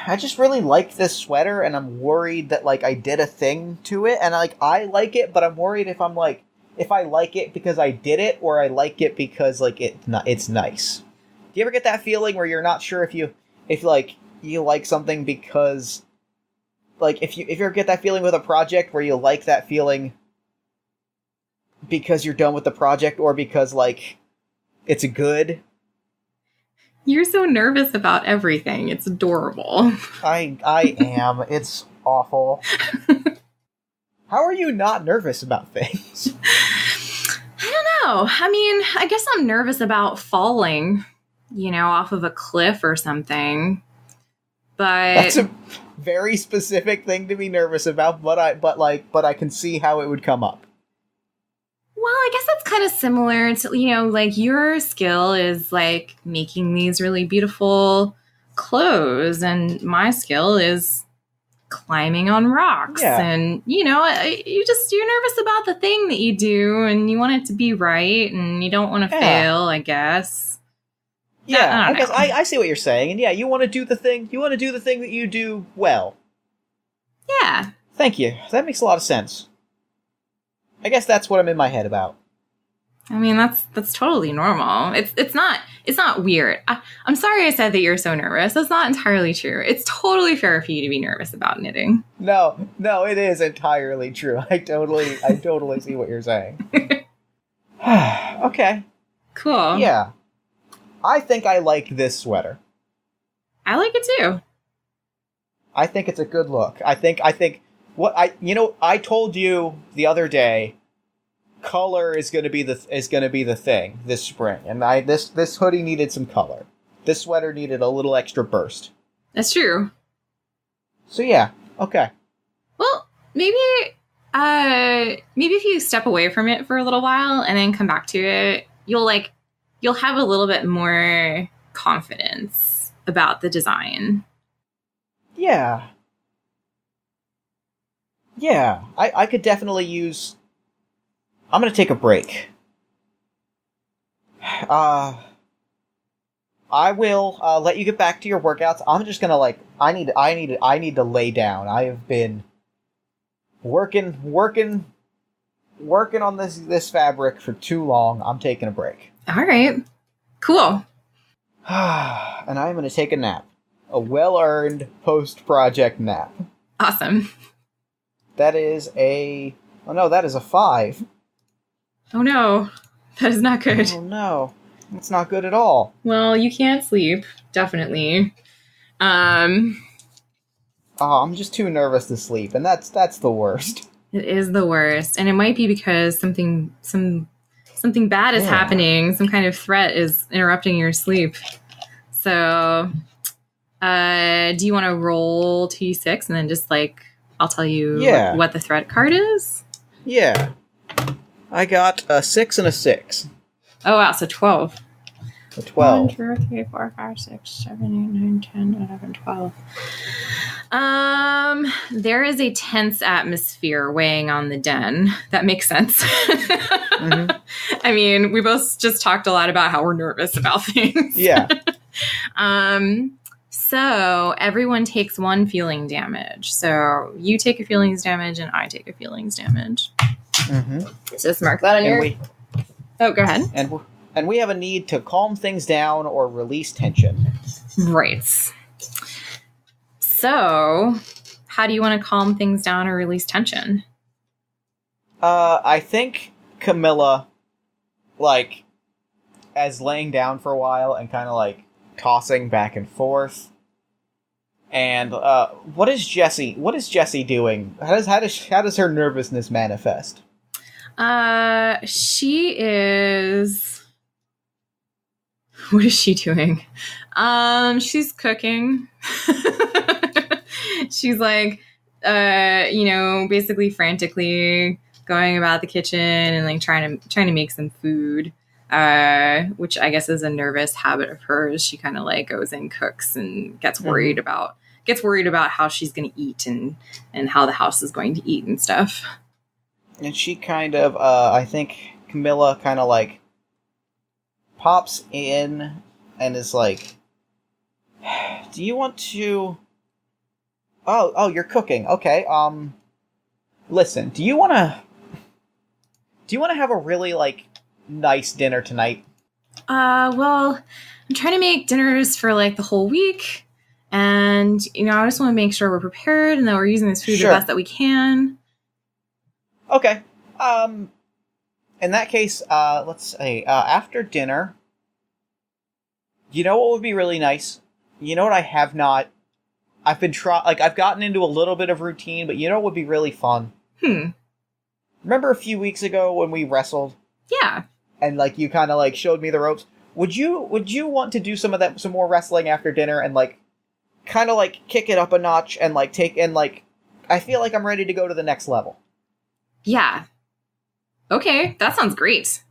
I just really like this sweater, and I'm worried that like I did a thing to it, and like I like it, but I'm worried if I like it because I did it, or I like it because like it's nice. Do you ever get that feeling where you're not sure if you like something because like if you ever get that feeling with a project where you like that feeling because you're done with the project, or because like it's good? You're so nervous about everything. It's adorable. I am. It's awful. How are you not nervous about things? I don't know. I mean, I guess I'm nervous about falling, off of a cliff or something. But that's a very specific thing to be nervous about, but I can see how it would come up. Well, I guess that's kind of similar to, like your skill is like making these really beautiful clothes, and my skill is climbing on rocks. Yeah. And, you're nervous about the thing that you do, and you want it to be right, and you don't want to fail, I guess. Yeah, I guess I see what you're saying. And yeah, you want to do the thing that you do well. Yeah. Thank you. That makes a lot of sense. I guess that's what I'm in my head about. I mean, that's totally normal. It's not weird. I'm sorry I said that you're so nervous. That's not entirely true. It's totally fair for you to be nervous about knitting. No, it is entirely true. I totally see what you're saying. Okay. Cool. Yeah. I think I like this sweater. I like it too. I think it's a good look. I think I told you the other day, color is going to be the thing this spring, and this hoodie needed some color. This sweater needed a little extra burst. That's true. So yeah, okay. Well, maybe if you step away from it for a little while and then come back to it, you'll have a little bit more confidence about the design. Yeah. Yeah, I could definitely use... I'm gonna take a break. I will let you get back to your workouts. I'm just gonna I need to lay down. I have been working on this fabric for too long. I'm taking a break. All right. Cool. And I'm gonna take a nap. A well-earned post-project nap. Awesome. That is a 5. Oh no, that is not good. Oh no, that's not good at all. Well, you can't sleep, definitely. I'm just too nervous to sleep, and that's the worst. It is the worst, and it might be because something bad is happening. Some kind of threat is interrupting your sleep. So, do you want to roll 2d6 and then just I'll tell you what the threat card is? Yeah. I got a 6 and a 6. Oh, wow. So 12. A 12. 1, 2, 3, 4, 5, 6, 7, 8, 9, 10, 11, 12. There is a tense atmosphere weighing on the den. That makes sense. Mm-hmm. I mean, we both just talked a lot about how we're nervous about things. Yeah. So everyone takes 1 feeling damage. So you take a feelings damage and I take a feelings damage. Mm-hmm. Just mark that on your... Oh, go ahead. And we have a need to calm things down or release tension. Right. So, how do you want to calm things down or release tension? I think Camilla, like, as laying down for a while and kind of, like, tossing back and forth. And, what is Jessie doing? How does her nervousness manifest? She is... What is she doing? She's cooking. She's like, basically frantically going about the kitchen and like trying to make some food, which I guess is a nervous habit of hers. She kind of like goes and cooks and gets worried about how she's going to eat and how the house is going to eat and stuff. And she kind of, I think Camilla kind of like pops in and is like, do you want to... Oh, you're cooking. Okay, listen, do you want to have a really, like, nice dinner tonight? Well, I'm trying to make dinners for, like, the whole week, and, I just want to make sure we're prepared and that we're using this food the best that we can. Okay, in that case, let's say, after dinner, you know what would be really nice? You know what I have not... I've gotten into a little bit of routine, but you know what would be really fun? Remember a few weeks ago when we wrestled? Yeah. And, like, you kind of, like, showed me the ropes? Would you want to do some more wrestling after dinner and, like, kind of, like, kick it up a notch and, like, I feel like I'm ready to go to the next level. Yeah. Okay, that sounds great.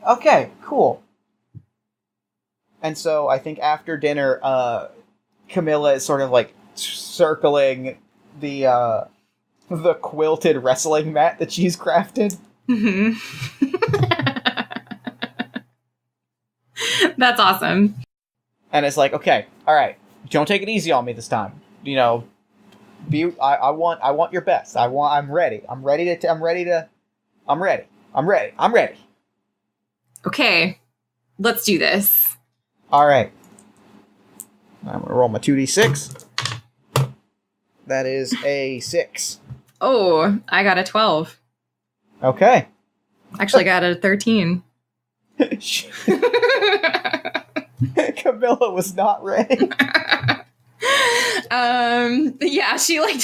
Okay, cool. And so I think after dinner, Camilla is sort of like circling the quilted wrestling mat that she's crafted. Mm-hmm. That's awesome. And it's like, okay, all right, don't take it easy on me this time. I want your best. I'm ready. I'm ready. Okay, let's do this. All right. I'm going to roll my 2d6. That is a 6. Oh, I got a 12. Okay. Actually, got a 13. Camilla was not ready. Yeah, she like,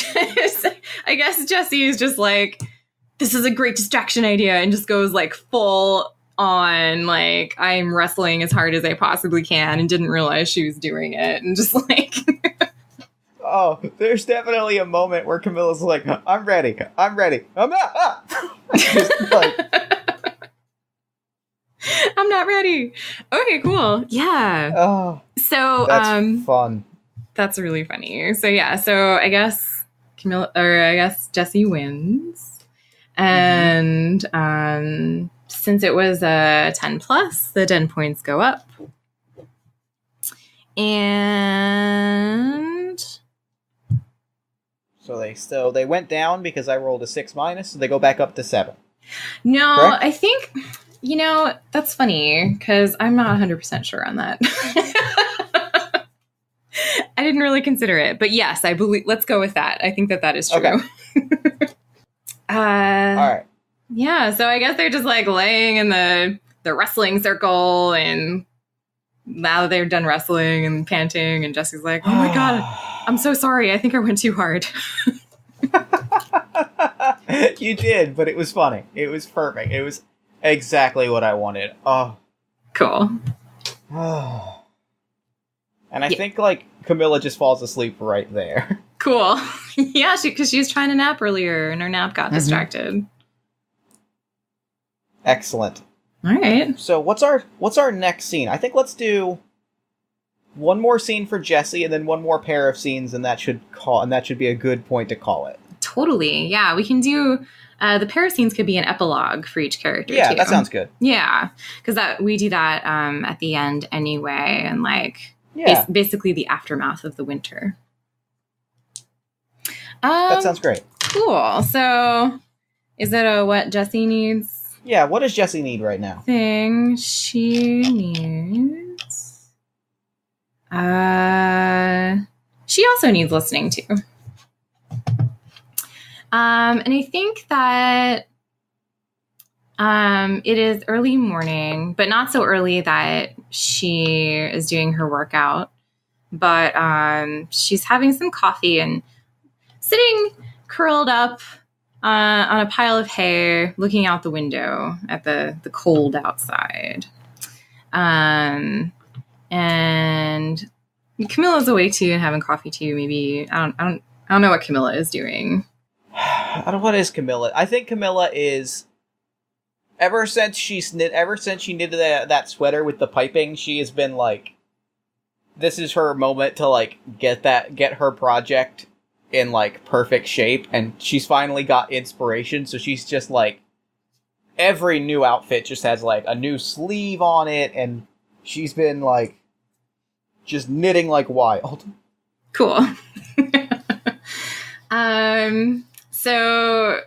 I guess Jessie is just like, this is a great distraction idea, and just goes like full on, like, I'm wrestling as hard as I possibly can, and didn't realize she was doing it, and just like... Oh, there's definitely a moment where Camilla's like, I'm ready, I'm not! Just like... I'm not ready. Okay, cool. Yeah. Oh, so, that's fun. That's really funny. So, yeah, so I guess Jessie wins. And, since it was a 10 plus, the den points go up. And so they went down because I rolled a 6 minus, so they go back up to 7. No, correct? I think, that's funny because I'm not 100% sure on that. I didn't really consider it, but yes, I believe, let's go with that. I think that is true. Okay. All right. Yeah, so I guess they're just like laying in the wrestling circle, and now that they're done wrestling and panting, and Jessie's like, oh my God, I'm so sorry. I think I went too hard. You did, but it was funny. It was perfect. It was exactly what I wanted. Oh. Cool. And I think, like, Camilla just falls asleep right there. Cool. Yeah, because she was trying to nap earlier, and her nap got distracted. Excellent. All right. So what's our next scene? I think let's do one more scene for Jessie, and then one more pair of scenes, and that should be a good point to call it. Totally. Yeah, we can do. The pair of scenes could be an epilogue for each character. Yeah, too. That sounds good. Yeah, because we do that at the end anyway, and like Yeah. Basically the aftermath of the winter. That sounds great. Cool. So, is it a what Jessie needs? Yeah, what does Jessie need right now? Thing she needs. She also needs listening to. And I think that it is early morning, but not so early that she is doing her workout. But she's having some coffee and sitting curled up on a pile of hay, looking out the window at the cold outside. And Camilla's awake too and having coffee too. Maybe I don't know what Camilla is doing. I don't know what is Camilla. I think Camilla is ever since she knitted that sweater with the piping, she has been like, this is her moment to like get her project in like perfect shape, and she's finally got inspiration, so she's just like, every new outfit just has like a new sleeve on it, and she's been like just knitting like wild. Cool. So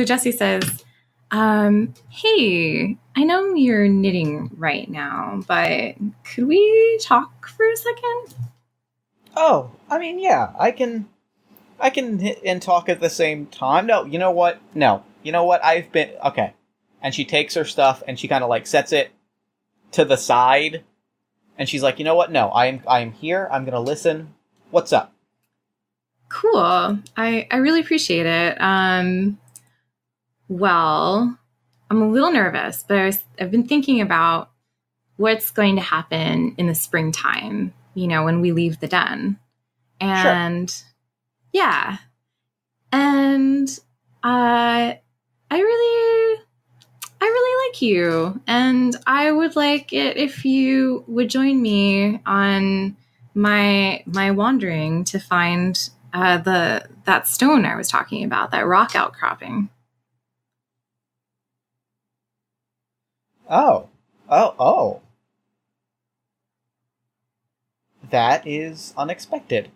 Jessie says, hey, I know you're knitting right now, but could we talk for a second? Oh, I mean, yeah, I can hit and talk at the same time. No, you know what? Okay. And she takes her stuff and she kind of like sets it to the side, and she's like, you know what? No, I am here. I'm gonna listen. What's up? Cool. I really appreciate it. Well, I'm a little nervous, but I've been thinking about what's going to happen in the springtime, when we leave the den. And sure. Yeah. And I really like you, and I would like it if you would join me on my wandering to find that stone I was talking about, that rock outcropping. Oh. That is unexpected.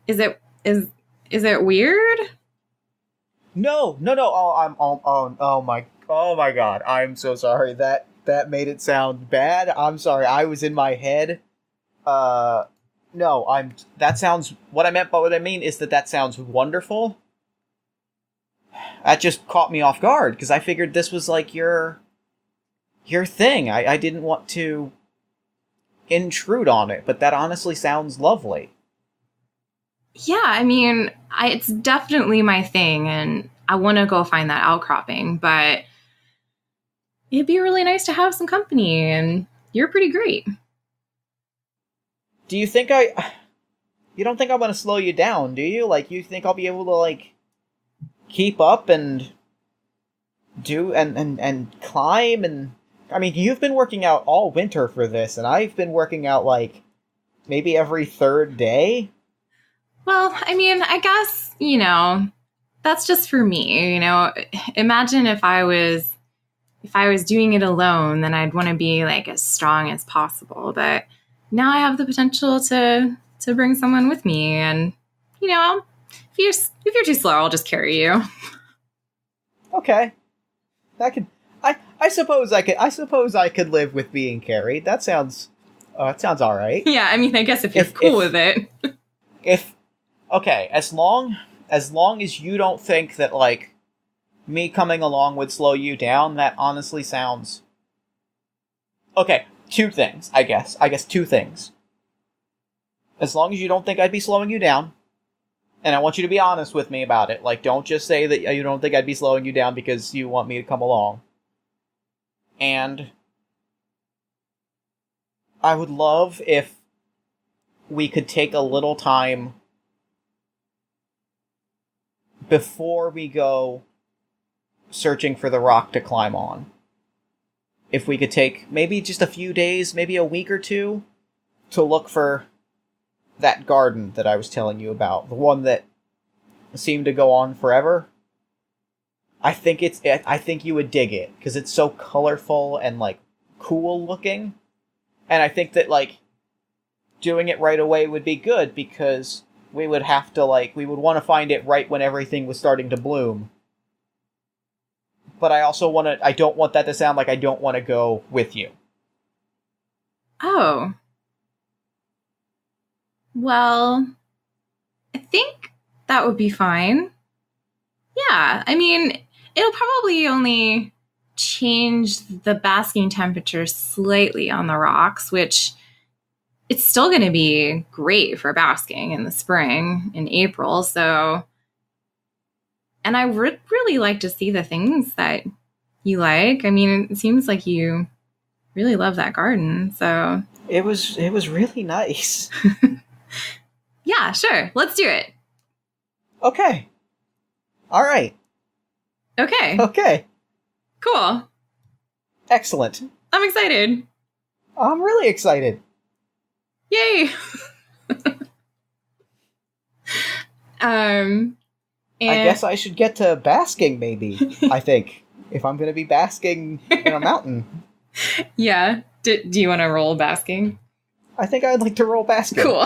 Is it weird? No. Oh my God. I'm so sorry. That made it sound bad. I'm sorry. I was in my head. No, that sounds, what I mean is that sounds wonderful. That just caught me off guard, because I figured this was like your thing. I didn't want to intrude on it, but that honestly sounds lovely. Yeah, I mean, it's definitely my thing, and I want to go find that outcropping, but it'd be really nice to have some company, and you're pretty great. Do you think you don't think I'm going to slow you down, do you? Like, you think I'll be able to, like, keep up and do, and climb, and, I mean, you've been working out all winter for this, and I've been working out, like, maybe every third day? Well, I mean, I guess, that's just for me, Imagine if I was doing it alone, then I'd want to be like as strong as possible. But now I have the potential to bring someone with me, and if you're too slow, I'll just carry you. Okay, I suppose I could live with being carried. That sounds all right. Yeah, I mean, I guess if you're cool with it. Okay, as long as you don't think that, like, me coming along would slow you down, that honestly sounds... Okay, two things, I guess. Two things. As long as you don't think I'd be slowing you down, and I want you to be honest with me about it. Like, don't just say that you don't think I'd be slowing you down because you want me to come along. And I would love if we could take a little time before we go searching for the rock to climb on. If we could take maybe just a few days, maybe a week or two, to look for that garden that I was telling you about, the one that seemed to go on forever. I think you would dig it, because it's so colorful and, like, cool looking. And I think that, like, doing it right away would be good, because we would have to, like, we would want to find it right when everything was starting to bloom. But I also I don't want that to sound like I don't want to go with you. Oh. Well, I think that would be fine. Yeah, I mean, it'll probably only change the basking temperature slightly on the rocks, which it's still going to be great for basking in the spring, in April. So, and I would really like to see the things that you like. I mean, it seems like you really love that garden. So it was really nice. Yeah, sure. Let's do it. Okay. All right. Okay. Cool. Excellent. I'm excited. I'm really excited. Yay. I guess I should get to basking, maybe. I think, if I'm going to be basking in a mountain. Yeah. Do you want to roll basking? I think I'd like to roll basking. Cool.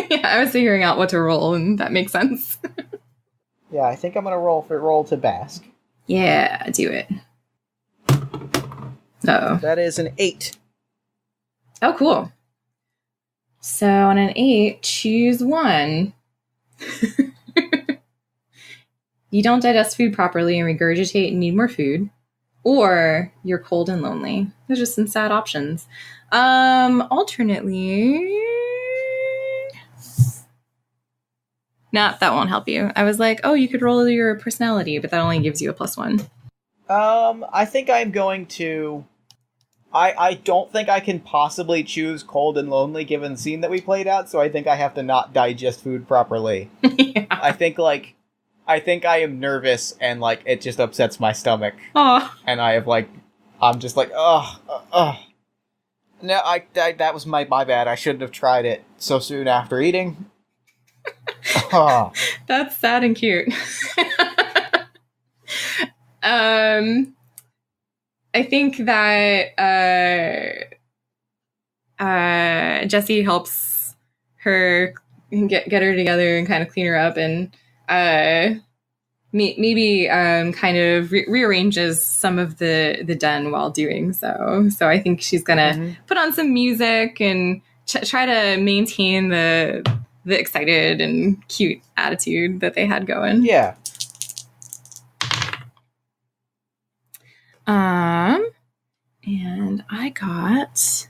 Yeah, I was figuring out what to roll, and that makes sense. Yeah, I think I'm going to roll to bask. Yeah, do it. Uh-oh. That is an 8. Oh, cool. So on an 8, choose 1. You don't digest food properly and regurgitate and need more food. Or you're cold and lonely. Those are some sad options. Alternately... Nah, that won't help you. I was like, oh, you could roll your personality, but that only gives you a +1. I think I'm going to... I don't think I can possibly choose cold and lonely given the scene that we played out, so I think I have to not digest food properly. Yeah. I think I am nervous, and, like, it just upsets my stomach. Oh. And I'm just like, ugh. No, that was my bad. I shouldn't have tried it so soon after eating. That's sad and cute. I think that Jessie helps her get her together and kind of clean her up, and maybe kind of rearranges some of the den while doing so. So I think she's gonna put on some music and try to maintain the excited and cute attitude that they had going. Yeah. And I got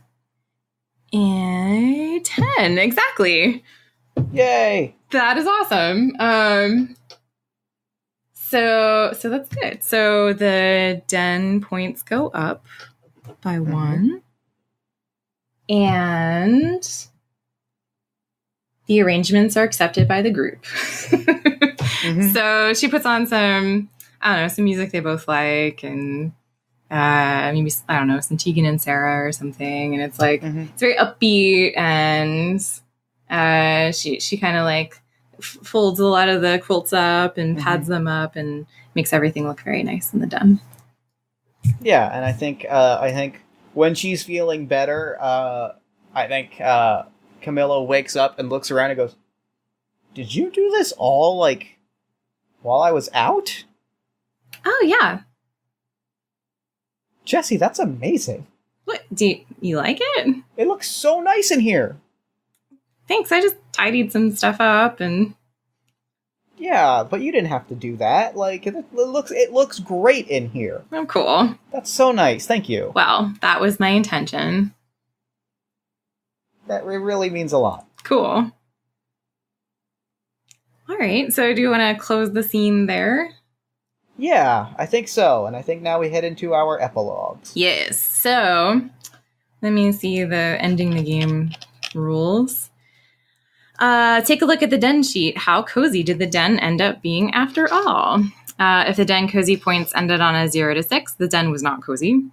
a 10. Exactly. Yay. That is awesome. So that's good. So the den points go up by 1. And the arrangements are accepted by the group. So she puts on some music they both like, and maybe, I don't know, some Tegan and Sarah or something. And it's like, it's very upbeat, and she kind of like folds a lot of the quilts up and pads them up and makes everything look very nice in the den. Yeah, and I think when she's feeling better, I think Camilla wakes up and looks around and goes, "Did you do this all, like, while I was out?" Oh, yeah. Jessie, that's amazing. What? Do you like it? It looks so nice in here. Thanks, I just tidied some stuff up and... Yeah, but you didn't have to do that. Like, it looks great in here. Oh, cool. That's so nice. Thank you. Well, that was my intention. That really means a lot. Cool. All right, so do you want to close the scene there? Yeah, I think so. And I think now we head into our epilogues. Yes. So, let me see the ending the game rules. Take a look at the den sheet. How cozy did the den end up being after all? If the den cozy points ended on a 0 to 6, the den was not cozy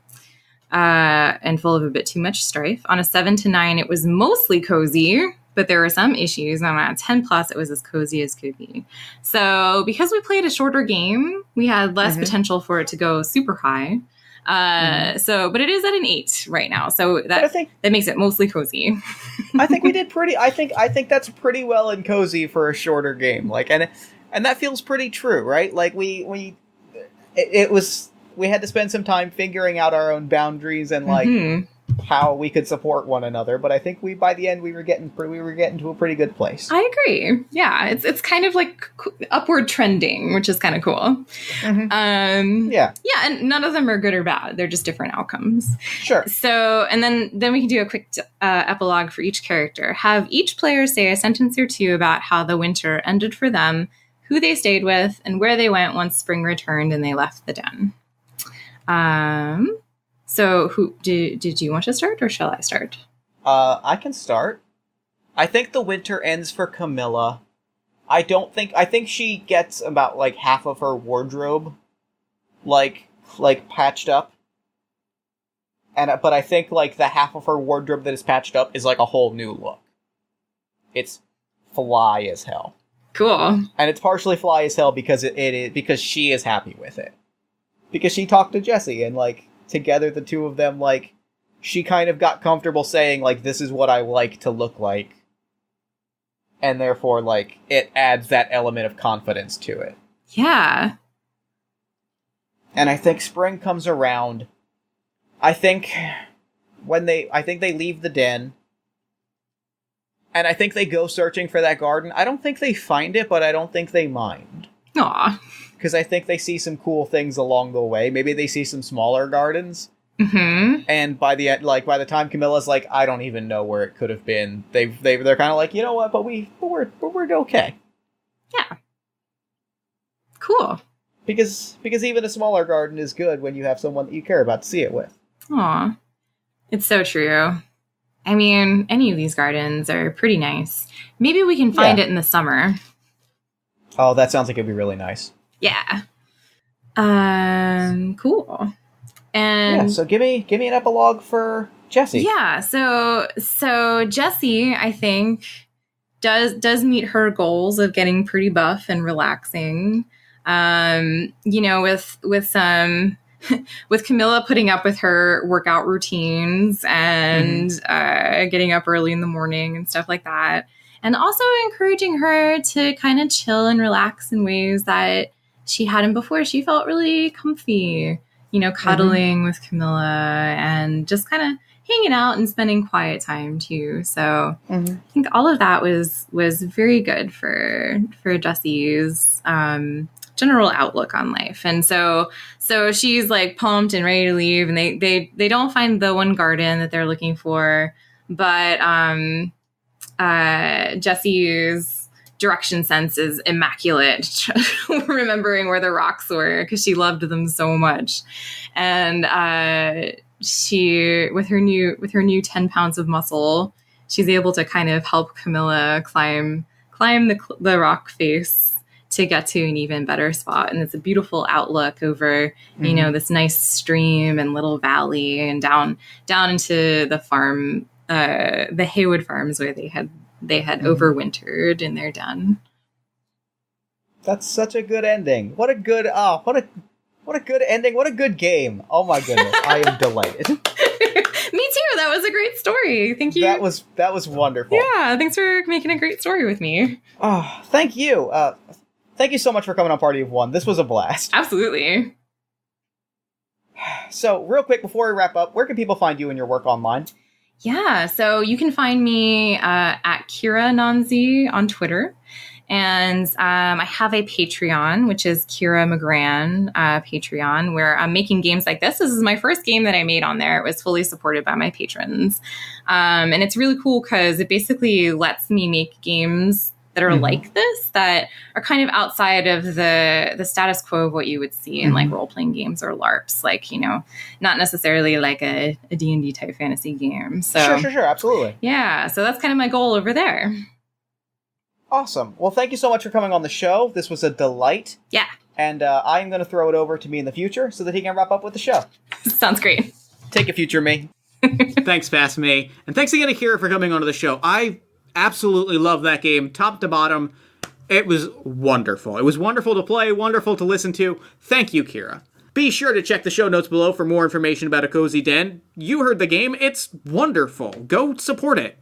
and full of a bit too much strife. On a 7 to 9, it was mostly cozy, but there were some issues. And on a 10 plus, it was as cozy as could be. So because we played a shorter game, we had less potential for it to go super high. But it is at an 8 right now. So that makes it mostly cozy. I think we did pretty. I think that's pretty well and cozy for a shorter game. Like, and that feels pretty true, right? Like we had to spend some time figuring out our own boundaries and like how we could support one another. But I think by the end we were getting to a pretty good place. I agree. Yeah, it's kind of like upward trending, which is kind of cool. Yeah, and none of them are good or bad. They're just different outcomes. Sure. So, and then we can do a quick epilogue for each character. Have each player say a sentence or two about how the winter ended for them, who they stayed with, and where they went once spring returned and they left the den. So who did you want to start, or shall I start? I can start. I think the winter ends for Camilla. I think she gets about like half of her wardrobe like patched up. But I think like the half of her wardrobe that is patched up is like a whole new look. It's fly as hell. Cool. And it's partially fly as hell because because she is happy with it. Because she talked to Jesse and like together the two of them, like, she kind of got comfortable saying, like, this is what I like to look like. And therefore, like, it adds that element of confidence to it. Yeah. And I think spring comes around. I think they leave the den. And I think they go searching for that garden. I don't think they find it, but I don't think they mind. Aw. Because I think they see some cool things along the way. Maybe they see some smaller gardens. Mm-hmm. And by the time Camilla's like, I don't even know where it could have been, they're kind of like, you know what? But we're okay. Yeah. Cool. Because even a smaller garden is good when you have someone that you care about to see it with. Aw. It's so true. I mean, any of these gardens are pretty nice. Maybe we can find it in the summer. Oh, that sounds like it'd be really nice. Yeah. Cool. And so give me an epilogue for Jessie. Yeah, so Jessie, I think, does meet her goals of getting pretty buff and relaxing. With some with Camilla putting up with her workout routines and getting up early in the morning and stuff like that. And also encouraging her to kind of chill and relax in ways that she hadn't before. She felt really comfy, cuddling with Camilla and just kind of hanging out and spending quiet time too. So I think all of that was very good for Jessie's general outlook on life. And so she's like pumped and ready to leave, and they don't find the one garden that they're looking for, but Jessie's direction sense is immaculate, remembering where the rocks were because she loved them so much. And she, with her new 10 pounds of muscle, she's able to kind of help Camilla climb the rock face to get to an even better spot. And it's a beautiful outlook over, this nice stream and little valley and down into the farm, the Haywood Farms, where they had overwintered in their den. That's such a good ending. What a good ending. What a good game. Oh my goodness. I am delighted. Me too. That was a great story. Thank you. That was wonderful. Yeah. Thanks for making a great story with me. Oh, thank you. Thank you so much for coming on Party of One. This was a blast. Absolutely. So, real quick before we wrap up, where can people find you and your work online? Yeah, so you can find me at Kira Nanzi on Twitter. And I have a Patreon, which is Kira Magrann Patreon, where I'm making games like this. This is my first game that I made on there. It was fully supported by my patrons. And it's really cool because it basically lets me make games that are like this, that are kind of outside of the status quo of what you would see in like role-playing games or LARPs, like, not necessarily like a D&D type fantasy game. So Sure, absolutely. Yeah, so that's kind of my goal over there. Awesome. Well, thank you so much for coming on the show. This was a delight. Yeah. And I'm going to throw it over to me in the future so that he can wrap up with the show. Sounds great. Take it, future me. Thanks, past me. And thanks again to Kira for coming onto the show. I absolutely love that game, top to bottom. It was wonderful. It was wonderful to play, wonderful to listen to. Thank you, Kira. Be sure to check the show notes below for more information about A Cozy Den. You heard the game, it's wonderful. Go support it.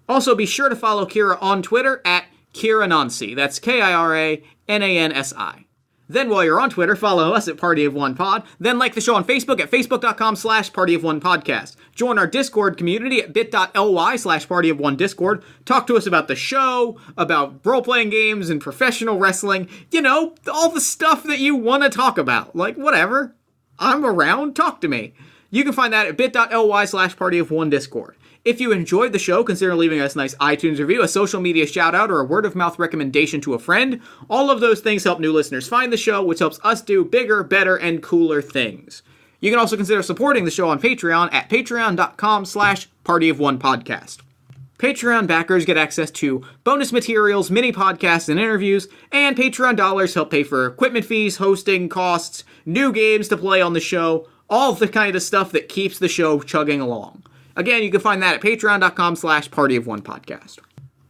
Also, be sure to follow Kira on Twitter at Kiranansi. That's Kiranansi. Then while you're on Twitter, follow us at Party of One Pod. Then like the show on Facebook at facebook.com/partyofonepodcast. Join our Discord community at bit.ly/partyofonediscord. Talk to us about the show, about role-playing games and professional wrestling. You know, all the stuff that you want to talk about. Like, whatever. I'm around. Talk to me. You can find that at bit.ly/partyofonediscord. If you enjoyed the show, consider leaving us a nice iTunes review, a social media shout-out, or a word-of-mouth recommendation to a friend. All of those things help new listeners find the show, which helps us do bigger, better, and cooler things. You can also consider supporting the show on Patreon at patreon.com/partyofonepodcast. Patreon backers get access to bonus materials, mini podcasts, and interviews, and Patreon dollars help pay for equipment fees, hosting costs, new games to play on the show, all the kind of stuff that keeps the show chugging along. Again, you can find that at patreon.com/partyofonepodcast.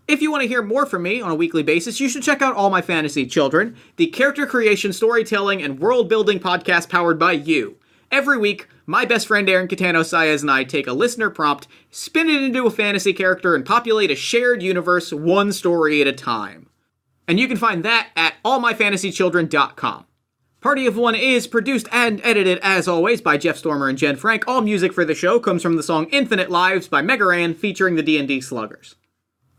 If you want to hear more from me on a weekly basis, you should check out All My Fantasy Children, the character creation, storytelling, and world-building podcast powered by you. Every week, my best friend Aaron Catano-Saez and I take a listener prompt, spin it into a fantasy character, and populate a shared universe one story at a time. And you can find that at allmyfantasychildren.com. Party of One is produced and edited, as always, by Jeff Stormer and Jen Frank. All music for the show comes from the song Infinite Lives by Magrann, featuring the D&D Sluggers.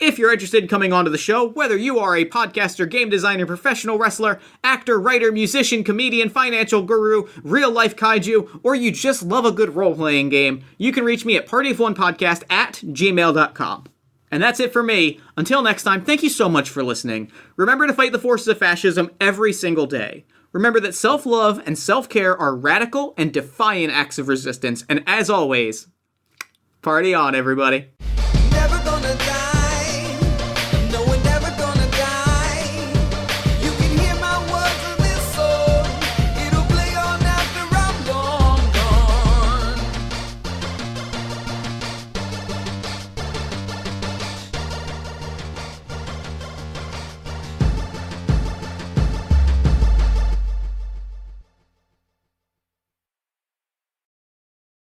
If you're interested in coming onto the show, whether you are a podcaster, game designer, professional wrestler, actor, writer, musician, comedian, financial guru, real-life kaiju, or you just love a good role-playing game, you can reach me at partyofonepodcast@gmail.com. And that's it for me. Until next time, thank you so much for listening. Remember to fight the forces of fascism every single day. Remember that self-love and self-care are radical and defiant acts of resistance. And as always, party on, everybody.